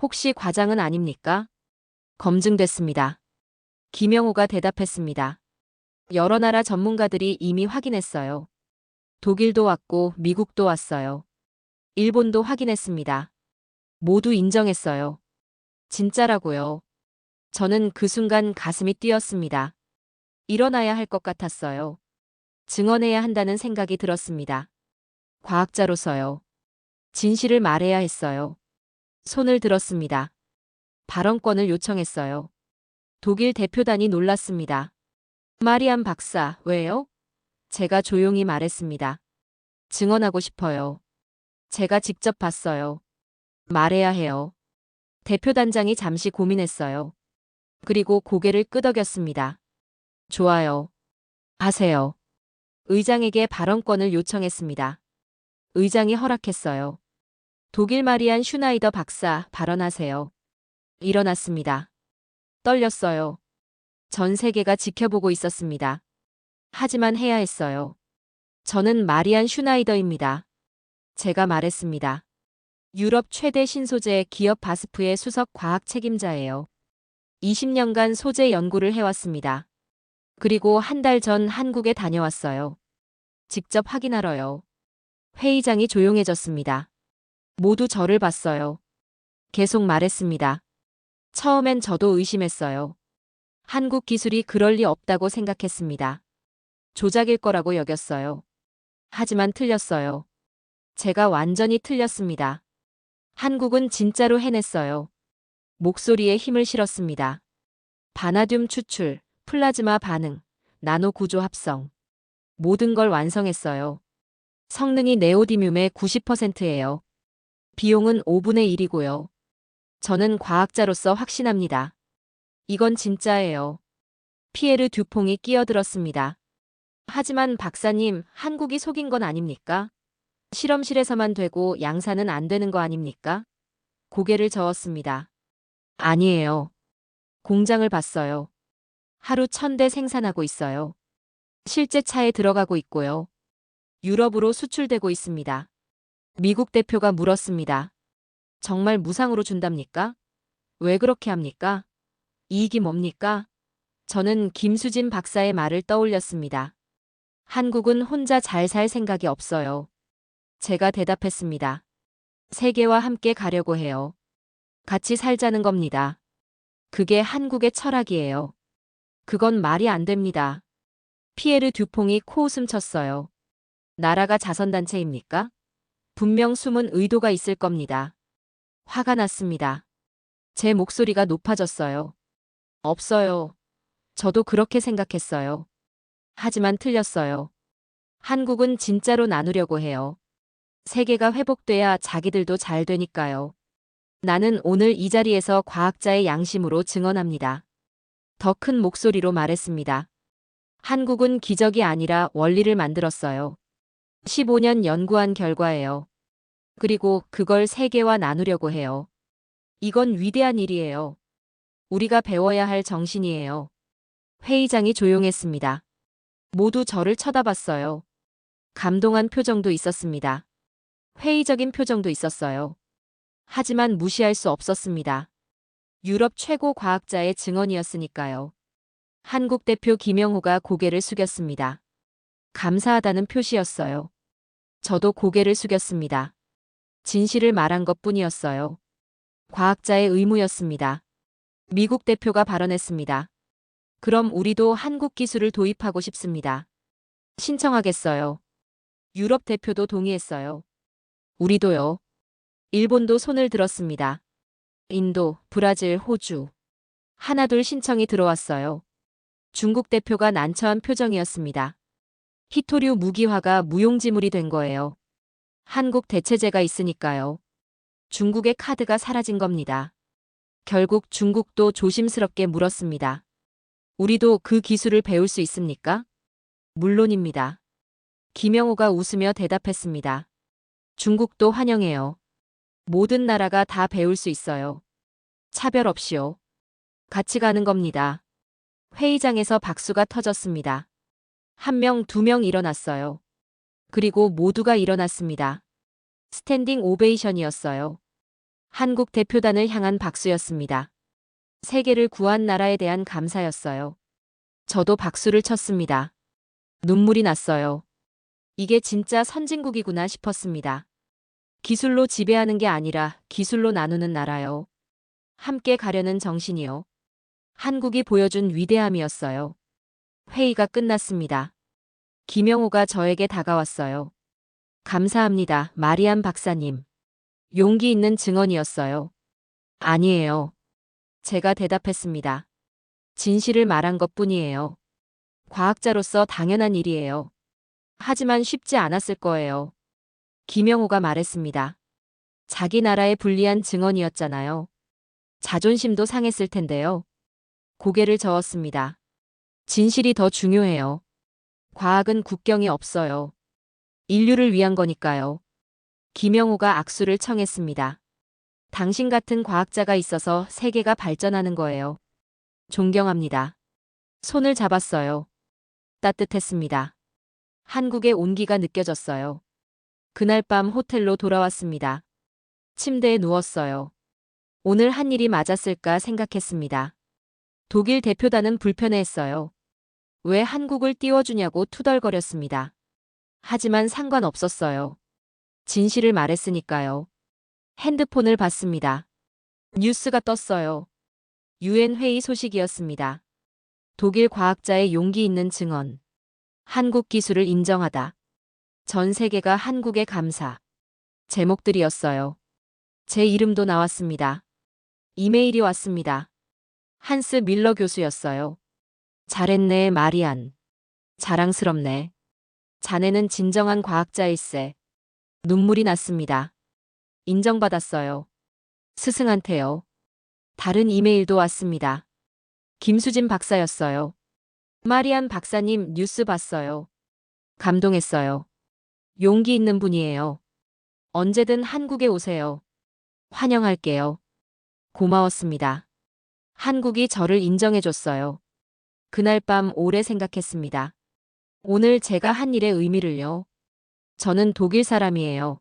혹시 과장은 아닙니까? 검증됐습니다. 김영호가 대답했습니다. 여러 나라 전문가들이 이미 확인했어요. 독일도 왔고 미국도 왔어요. 일본도 확인했습니다. 모두 인정했어요. 진짜라고요. 저는 그 순간 가슴이 뛰었습니다. 일어나야 할 것 같았어요. 증언해야 한다는 생각이 들었습니다. 과학자로서요. 진실을 말해야 했어요. 손을 들었습니다. 발언권을 요청했어요. 독일 대표단이 놀랐습니다. 마리안 박사, 왜요? 제가 조용히 말했습니다. 증언하고 싶어요. 제가 직접 봤어요. 말해야 해요. 대표단장이 잠시 고민했어요. 그리고 고개를 끄덕였습니다. 좋아요. 하세요. 의장에게 발언권을 요청했습니다. 의장이 허락했어요. 독일 마리안 슈나이더 박사, 발언하세요. 일어났습니다. 떨렸어요. 전 세계가 지켜보고 있었습니다. 하지만 해야 했어요. 저는 마리안 슈나이더입니다. 제가 말했습니다. 유럽 최대 신소재 기업 바스프의 수석 과학 책임자예요. 20년간 소재 연구를 해왔습니다. 그리고 한 달 전 한국에 다녀왔어요. 직접 확인하러요. 회의장이 조용해졌습니다. 모두 저를 봤어요. 계속 말했습니다. 처음엔 저도 의심했어요. 한국 기술이 그럴 리 없다고 생각했습니다. 조작일 거라고 여겼어요. 하지만 틀렸어요. 제가 완전히 틀렸습니다. 한국은 진짜로 해냈어요. 목소리에 힘을 실었습니다. 바나듐 추출, 플라즈마 반응, 나노 구조 합성. 모든 걸 완성했어요. 성능이 네오디뮴의 90%예요. 비용은 5분의 1이고요. 저는 과학자로서 확신합니다. 이건 진짜예요. 피에르 듀퐁이 끼어들었습니다. 하지만 박사님, 한국이 속인 건 아닙니까? 실험실에서만 되고 양산은 안 되는 거 아닙니까? 고개를 저었습니다. 아니에요. 공장을 봤어요. 하루 1000대 생산하고 있어요. 실제 차에 들어가고 있고요. 유럽으로 수출되고 있습니다. 미국 대표가 물었습니다. 정말 무상으로 준답니까? 왜 그렇게 합니까? 이익이 뭡니까? 저는 김수진 박사의 말을 떠올렸습니다. 한국은 혼자 잘 살 생각이 없어요. 제가 대답했습니다. 세계와 함께 가려고 해요. 같이 살자는 겁니다. 그게 한국의 철학이에요. 그건 말이 안 됩니다. 피에르 듀퐁이 코웃음 쳤어요. 나라가 자선단체입니까? 분명 숨은 의도가 있을 겁니다. 화가 났습니다. 제 목소리가 높아졌어요. 없어요. 저도 그렇게 생각했어요. 하지만 틀렸어요. 한국은 진짜로 나누려고 해요. 세계가 회복돼야 자기들도 잘 되니까요. 나는 오늘 이 자리에서 과학자의 양심으로 증언합니다. 더 큰 목소리로 말했습니다. 한국은 기적이 아니라 원리를 만들었어요. 15년 연구한 결과예요. 그리고 그걸 세계와 나누려고 해요. 이건 위대한 일이에요. 우리가 배워야 할 정신이에요. 회의장이 조용했습니다. 모두 저를 쳐다봤어요. 감동한 표정도 있었습니다. 회의적인 표정도 있었어요. 하지만 무시할 수 없었습니다. 유럽 최고 과학자의 증언이었으니까요. 한국 대표 김영호가 고개를 숙였습니다. 감사하다는 표시였어요. 저도 고개를 숙였습니다. 진실을 말한 것뿐이었어요. 과학자의 의무였습니다. 미국 대표가 발언했습니다. 그럼 우리도 한국 기술을 도입하고 싶습니다. 신청하겠어요. 유럽 대표도 동의했어요. 우리도요. 일본도 손을 들었습니다. 인도, 브라질, 호주. 하나둘 신청이 들어왔어요. 중국 대표가 난처한 표정이었습니다. 히토류 무기화가 무용지물이 된 거예요. 한국 대체제가 있으니까요. 중국의 카드가 사라진 겁니다. 결국 중국도 조심스럽게 물었습니다. 우리도 그 기술을 배울 수 있습니까? 물론입니다. 김영호가 웃으며 대답했습니다. 중국도 환영해요. 모든 나라가 다 배울 수 있어요. 차별 없이요. 같이 가는 겁니다. 회의장에서 박수가 터졌습니다. 한 명, 두 명 일어났어요. 그리고 모두가 일어났습니다. 스탠딩 오베이션이었어요. 한국 대표단을 향한 박수였습니다. 세계를 구한 나라에 대한 감사였어요. 저도 박수를 쳤습니다. 눈물이 났어요. 이게 진짜 선진국이구나 싶었습니다. 기술로 지배하는 게 아니라 기술로 나누는 나라요. 함께 가려는 정신이요. 한국이 보여준 위대함이었어요. 회의가 끝났습니다. 김영호가 저에게 다가왔어요. 감사합니다, 마리안 박사님. 용기 있는 증언이었어요. 아니에요. 제가 대답했습니다. 진실을 말한 것뿐이에요. 과학자로서 당연한 일이에요. 하지만 쉽지 않았을 거예요. 김영호가 말했습니다. 자기 나라에 불리한 증언이었잖아요. 자존심도 상했을 텐데요. 고개를 저었습니다. 진실이 더 중요해요. 과학은 국경이 없어요. 인류를 위한 거니까요. 김영호가 악수를 청했습니다. 당신 같은 과학자가 있어서 세계가 발전하는 거예요. 존경합니다. 손을 잡았어요. 따뜻했습니다. 한국의 온기가 느껴졌어요. 그날 밤 호텔로 돌아왔습니다. 침대에 누웠어요. 오늘 한 일이 맞았을까 생각했습니다. 독일 대표단은 불편해했어요. 왜 한국을 띄워주냐고 투덜거렸습니다. 하지만 상관없었어요. 진실을 말했으니까요. 핸드폰을 봤습니다. 뉴스가 떴어요. 유엔 회의 소식이었습니다. 독일 과학자의 용기 있는 증언. 한국 기술을 인정하다. 전 세계가 한국에 감사. 제목들이었어요. 제 이름도 나왔습니다. 이메일이 왔습니다. 한스 밀러 교수였어요. 잘했네, 마리안. 자랑스럽네. 자네는 진정한 과학자일세. 눈물이 났습니다. 인정받았어요. 스승한테요. 다른 이메일도 왔습니다. 김수진 박사였어요. 마리안 박사님 뉴스 봤어요. 감동했어요. 용기 있는 분이에요. 언제든 한국에 오세요. 환영할게요. 고마웠습니다. 한국이 저를 인정해줬어요. 그날 밤 오래 생각했습니다. 오늘 제가 한 일의 의미를요. 저는 독일 사람이에요.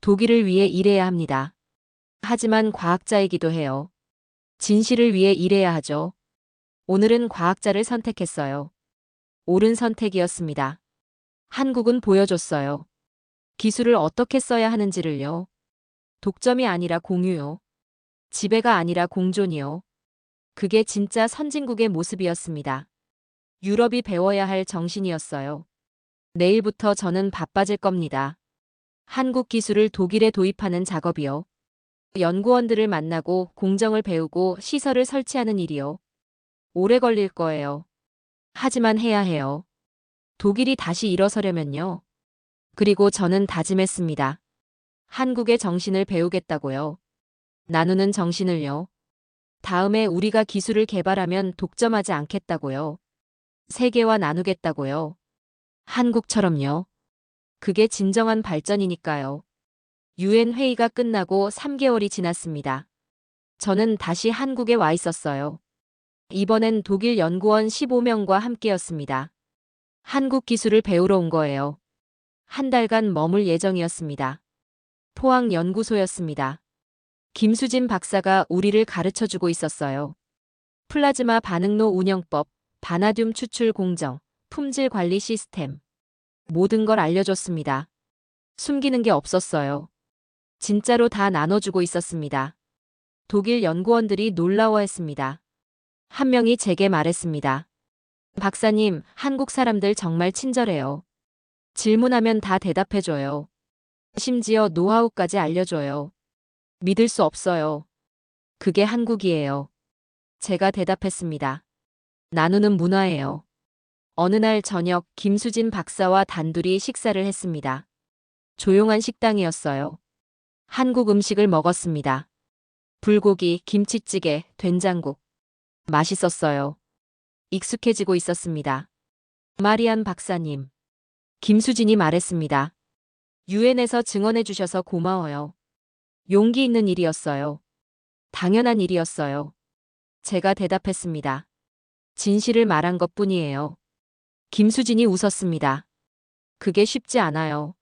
독일을 위해 일해야 합니다. 하지만 과학자이기도 해요. 진실을 위해 일해야 하죠. 오늘은 과학자를 선택했어요. 옳은 선택이었습니다. 한국은 보여줬어요. 기술을 어떻게 써야 하는지를요. 독점이 아니라 공유요. 지배가 아니라 공존이요. 그게 진짜 선진국의 모습이었습니다. 유럽이 배워야 할 정신이었어요. 내일부터 저는 바빠질 겁니다. 한국 기술을 독일에 도입하는 작업이요. 연구원들을 만나고 공정을 배우고 시설을 설치하는 일이요. 오래 걸릴 거예요. 하지만 해야 해요. 독일이 다시 일어서려면요. 그리고 저는 다짐했습니다. 한국의 정신을 배우겠다고요. 나누는 정신을요. 다음에 우리가 기술을 개발하면 독점하지 않겠다고요. 세계와 나누겠다고요. 한국처럼요. 그게 진정한 발전이니까요. 유엔 회의가 끝나고 3개월이 지났습니다. 저는 다시 한국에 와 있었어요. 이번엔 독일 연구원 15명과 함께였습니다. 한국 기술을 배우러 온 거예요. 한 달간 머물 예정이었습니다. 포항 연구소였습니다. 김수진 박사가 우리를 가르쳐주고 있었어요. 플라즈마 반응로 운영법, 바나듐 추출 공정, 품질 관리 시스템. 모든 걸 알려줬습니다. 숨기는 게 없었어요. 진짜로 다 나눠주고 있었습니다. 독일 연구원들이 놀라워했습니다. 한 명이 제게 말했습니다. 박사님, 한국 사람들 정말 친절해요. 질문하면 다 대답해줘요. 심지어 노하우까지 알려줘요. 믿을 수 없어요. 그게 한국이에요. 제가 대답했습니다. 나누는 문화예요. 어느 날 저녁 김수진 박사와 단둘이 식사를 했습니다. 조용한 식당이었어요. 한국 음식을 먹었습니다. 불고기, 김치찌개, 된장국. 맛있었어요. 익숙해지고 있었습니다. 마리안 박사님. 김수진이 말했습니다. 유엔에서 증언해 주셔서 고마워요. 용기 있는 일이었어요. 당연한 일이었어요. 제가 대답했습니다. 진실을 말한 것뿐이에요. 김수진이 웃었습니다. 그게 쉽지 않아요.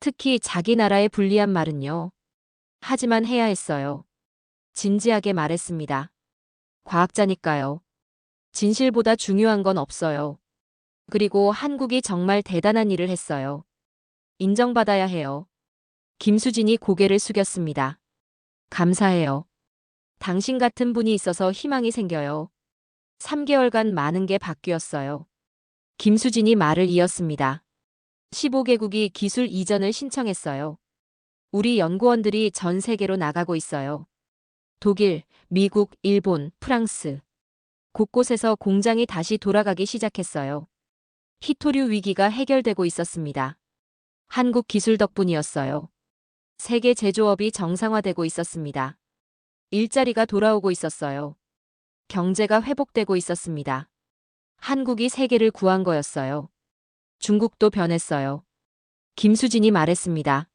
특히 자기 나라에 불리한 말은요. 하지만 해야 했어요. 진지하게 말했습니다. 과학자니까요. 진실보다 중요한 건 없어요. 그리고 한국이 정말 대단한 일을 했어요. 인정받아야 해요. 김수진이 고개를 숙였습니다. 감사해요. 당신 같은 분이 있어서 희망이 생겨요. 3개월간 많은 게 바뀌었어요. 김수진이 말을 이었습니다. 15개국이 기술 이전을 신청했어요. 우리 연구원들이 전 세계로 나가고 있어요. 독일, 미국, 일본, 프랑스. 곳곳에서 공장이 다시 돌아가기 시작했어요. 히토류 위기가 해결되고 있었습니다. 한국 기술 덕분이었어요. 세계 제조업이 정상화되고 있었습니다. 일자리가 돌아오고 있었어요. 경제가 회복되고 있었습니다. 한국이 세계를 구한 거였어요. 중국도 변했어요. 김수진이 말했습니다.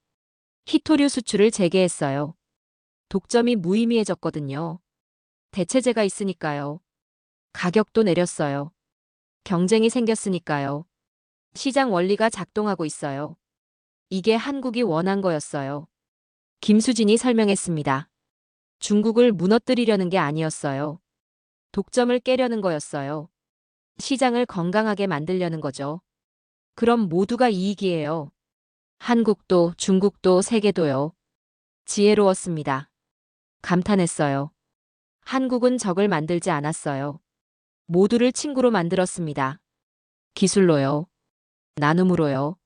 히토류 수출을 재개했어요. 독점이 무의미해졌거든요. 대체제가 있으니까요. 가격도 내렸어요. 경쟁이 생겼으니까요. 시장 원리가 작동하고 있어요. 이게 한국이 원한 거였어요. 김수진이 설명했습니다. 중국을 무너뜨리려는 게 아니었어요. 독점을 깨려는 거였어요. 시장을 건강하게 만들려는 거죠. 그럼 모두가 이익이에요. 한국도 중국도 세계도요. 지혜로웠습니다. 감탄했어요. 한국은 적을 만들지 않았어요. 모두를 친구로 만들었습니다. 기술로요. 나눔으로요.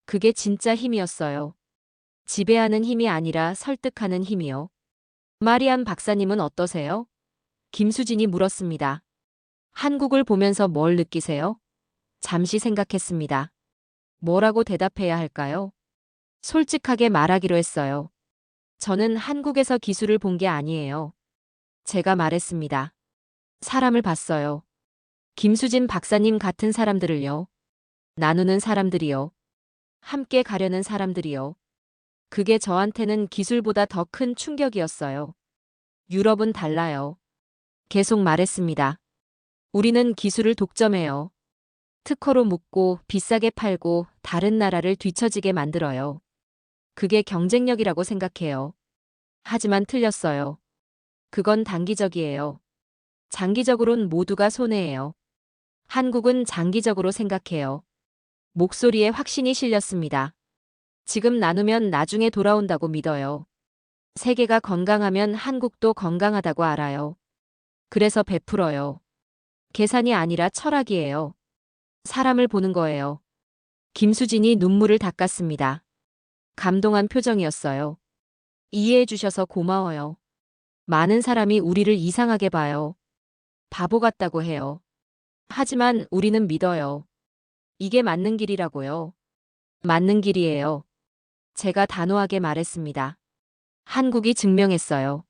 그게 진짜 힘이었어요. 지배하는 힘이 아니라 설득하는 힘이요. 마리안 박사님은 어떠세요? 김수진이 물었습니다. 한국을 보면서 뭘 느끼세요? 잠시 생각했습니다. 뭐라고 대답해야 할까요? 솔직하게 말하기로 했어요. 저는 한국에서 기술을 본 게 아니에요. 제가 말했습니다. 사람을 봤어요. 김수진 박사님 같은 사람들을요. 나누는 사람들이요. 함께 가려는 사람들이요. 그게 저한테는 기술보다 더 큰 충격이었어요. 유럽은 달라요. 계속 말했습니다. 우리는 기술을 독점해요. 특허로 묶고 비싸게 팔고 다른 나라를 뒤처지게 만들어요. 그게 경쟁력이라고 생각해요. 하지만 틀렸어요. 그건 단기적이에요. 장기적으론 모두가 손해예요. 한국은 장기적으로 생각해요. 목소리에 확신이 실렸습니다. 지금 나누면 나중에 돌아온다고 믿어요. 세계가 건강하면 한국도 건강하다고 알아요. 그래서 베풀어요. 계산이 아니라 철학이에요. 사람을 보는 거예요. 김수진이 눈물을 닦았습니다. 감동한 표정이었어요. 이해해 주셔서 고마워요. 많은 사람이 우리를 이상하게 봐요. 바보 같다고 해요. 하지만 우리는 믿어요. 이게 맞는 길이라고요. 맞는 길이에요. 제가 단호하게 말했습니다. 한국이 증명했어요.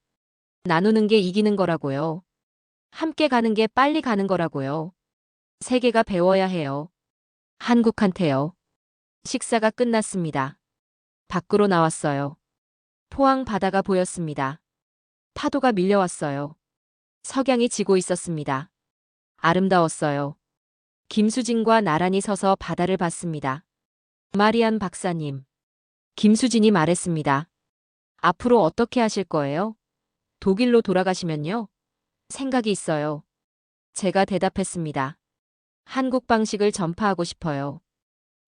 나누는 게 이기는 거라고요. 함께 가는 게 빨리 가는 거라고요. 세계가 배워야 해요. 한국한테요. 식사가 끝났습니다. 밖으로 나왔어요. 포항 바다가 보였습니다. 파도가 밀려왔어요. 석양이 지고 있었습니다. 아름다웠어요. 김수진과 나란히 서서 바다를 봤습니다. 마리안 박사님. 김수진이 말했습니다. 앞으로 어떻게 하실 거예요? 독일로 돌아가시면요? 생각이 있어요. 제가 대답했습니다. 한국 방식을 전파하고 싶어요.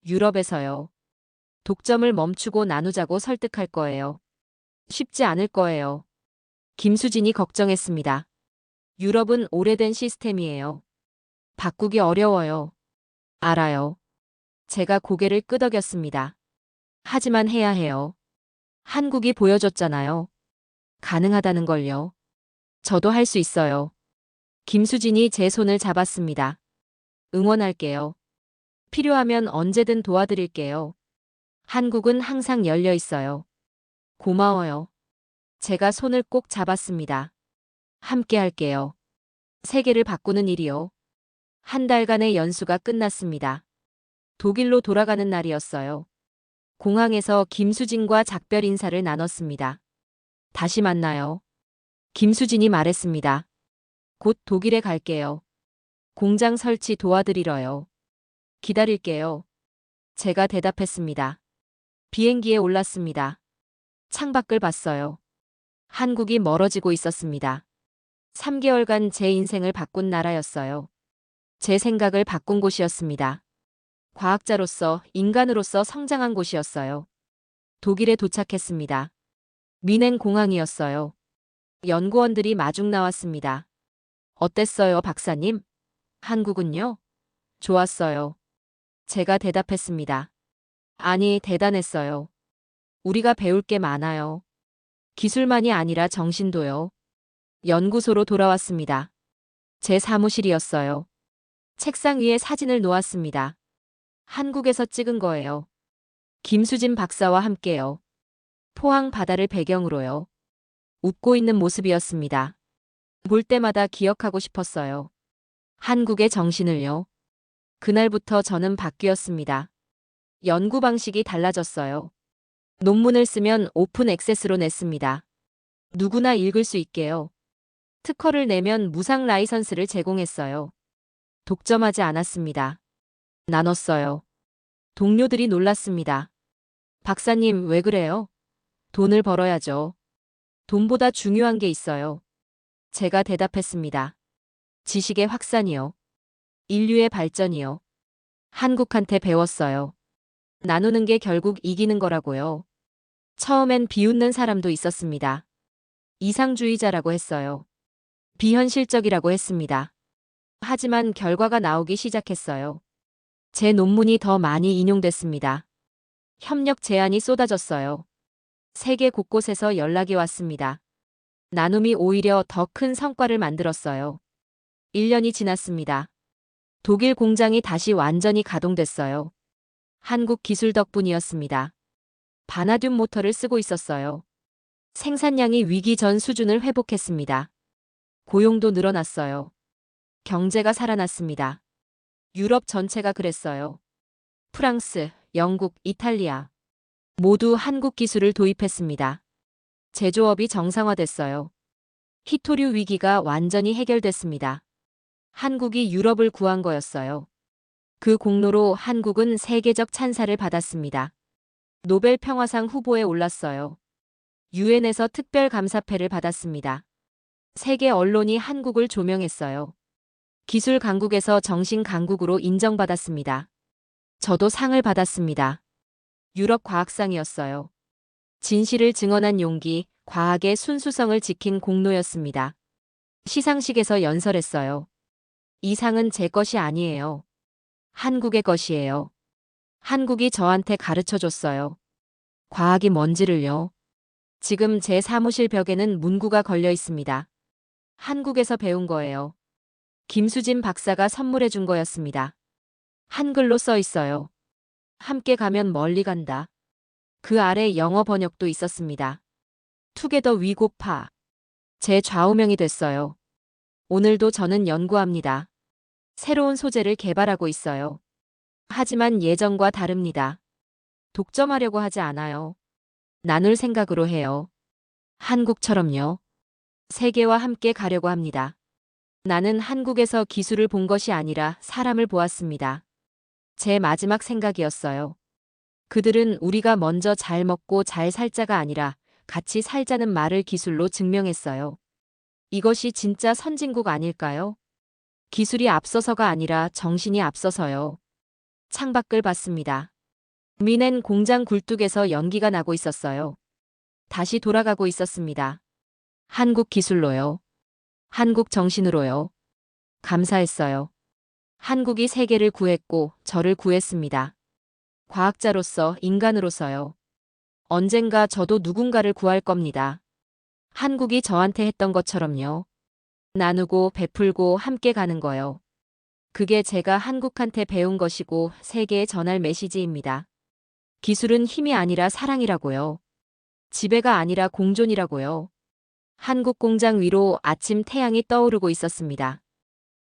유럽에서요. 독점을 멈추고 나누자고 설득할 거예요. 쉽지 않을 거예요. 김수진이 걱정했습니다. 유럽은 오래된 시스템이에요. 바꾸기 어려워요. 알아요. 제가 고개를 끄덕였습니다. 하지만 해야 해요. 한국이 보여줬잖아요. 가능하다는 걸요. 저도 할 수 있어요. 김수진이 제 손을 잡았습니다. 응원할게요. 필요하면 언제든 도와드릴게요. 한국은 항상 열려 있어요. 고마워요. 제가 손을 꼭 잡았습니다. 함께 할게요. 세계를 바꾸는 일이요. 한 달간의 연수가 끝났습니다. 독일로 돌아가는 날이었어요. 공항에서 김수진과 작별 인사를 나눴습니다. 다시 만나요. 김수진이 말했습니다. 곧 독일에 갈게요. 공장 설치 도와드리러요. 기다릴게요. 제가 대답했습니다. 비행기에 올랐습니다. 창밖을 봤어요. 한국이 멀어지고 있었습니다. 3개월간 제 인생을 바꾼 나라였어요. 제 생각을 바꾼 곳이었습니다. 과학자로서, 인간으로서 성장한 곳이었어요. 독일에 도착했습니다. 미넨 공항이었어요. 연구원들이 마중 나왔습니다. 어땠어요, 박사님? 한국은요? 좋았어요. 제가 대답했습니다. 아니, 대단했어요. 우리가 배울 게 많아요. 기술만이 아니라 정신도요. 연구소로 돌아왔습니다. 제 사무실이었어요. 책상 위에 사진을 놓았습니다. 한국에서 찍은 거예요. 김수진 박사와 함께요. 포항 바다를 배경으로요. 웃고 있는 모습이었습니다. 볼 때마다 기억하고 싶었어요. 한국의 정신을요. 그날부터 저는 바뀌었습니다. 연구 방식이 달라졌어요. 논문을 쓰면 오픈 액세스로 냈습니다. 누구나 읽을 수 있게요. 특허를 내면 무상 라이선스를 제공했어요. 독점하지 않았습니다. 나눴어요. 동료들이 놀랐습니다. 박사님, 왜 그래요? 돈을 벌어야죠. 돈보다 중요한 게 있어요. 제가 대답했습니다. 지식의 확산이요. 인류의 발전이요. 한국한테 배웠어요. 나누는 게 결국 이기는 거라고요. 처음엔 비웃는 사람도 있었습니다. 이상주의자라고 했어요. 비현실적이라고 했습니다. 하지만 결과가 나오기 시작했어요. 제 논문이 더 많이 인용됐습니다. 협력 제안이 쏟아졌어요. 세계 곳곳에서 연락이 왔습니다. 나눔이 오히려 더 큰 성과를 만들었어요. 1년이 지났습니다. 독일 공장이 다시 완전히 가동됐어요. 한국 기술 덕분이었습니다. 바나듐 모터를 쓰고 있었어요. 생산량이 위기 전 수준을 회복했습니다. 고용도 늘어났어요. 경제가 살아났습니다. 유럽 전체가 그랬어요. 프랑스, 영국, 이탈리아 모두 한국 기술을 도입했습니다. 제조업이 정상화됐어요. 히토류 위기가 완전히 해결됐습니다. 한국이 유럽을 구한 거였어요. 그 공로로 한국은 세계적 찬사를 받았습니다. 노벨 평화상 후보에 올랐어요. 유엔에서 특별 감사패를 받았습니다. 세계 언론이 한국을 조명했어요. 기술 강국에서 정신 강국으로 인정받았습니다. 저도 상을 받았습니다. 유럽 과학상이었어요. 진실을 증언한 용기, 과학의 순수성을 지킨 공로였습니다. 시상식에서 연설했어요. 이 상은 제 것이 아니에요. 한국의 것이에요. 한국이 저한테 가르쳐 줬어요. 과학이 뭔지를요. 지금 제 사무실 벽에는 문구가 걸려 있습니다. 한국에서 배운 거예요. 김수진 박사가 선물해 준 거였습니다. 한글로 써 있어요. 함께 가면 멀리 간다. 그 아래 영어 번역도 있었습니다. 투게더 위 곱하. 제 좌우명이 됐어요. 오늘도 저는 연구합니다. 새로운 소재를 개발하고 있어요. 하지만 예전과 다릅니다. 독점하려고 하지 않아요. 나눌 생각으로 해요. 한국처럼요. 세계와 함께 가려고 합니다. 나는 한국에서 기술을 본 것이 아니라 사람을 보았습니다. 제 마지막 생각이었어요. 그들은 우리가 먼저 잘 먹고 잘 살자가 아니라 같이 살자는 말을 기술로 증명했어요. 이것이 진짜 선진국 아닐까요? 기술이 앞서서가 아니라 정신이 앞서서요. 창밖을 봤습니다. 미넨 공장 굴뚝에서 연기가 나고 있었어요. 다시 돌아가고 있었습니다. 한국 기술로요. 한국 정신으로요. 감사했어요. 한국이 세계를 구했고 저를 구했습니다. 과학자로서, 인간으로서요. 언젠가 저도 누군가를 구할 겁니다. 한국이 저한테 했던 것처럼요. 나누고 베풀고 함께 가는 거요. 그게 제가 한국한테 배운 것이고 세계에 전할 메시지입니다. 기술은 힘이 아니라 사랑이라고요. 지배가 아니라 공존이라고요. 한국 공장 위로 아침 태양이 떠오르고 있었습니다.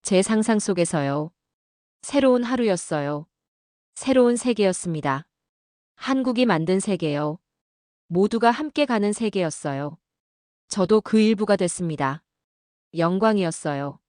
제 상상 속에서요. 새로운 하루였어요. 새로운 세계였습니다. 한국이 만든 세계요. 모두가 함께 가는 세계였어요. 저도 그 일부가 됐습니다. 영광이었어요.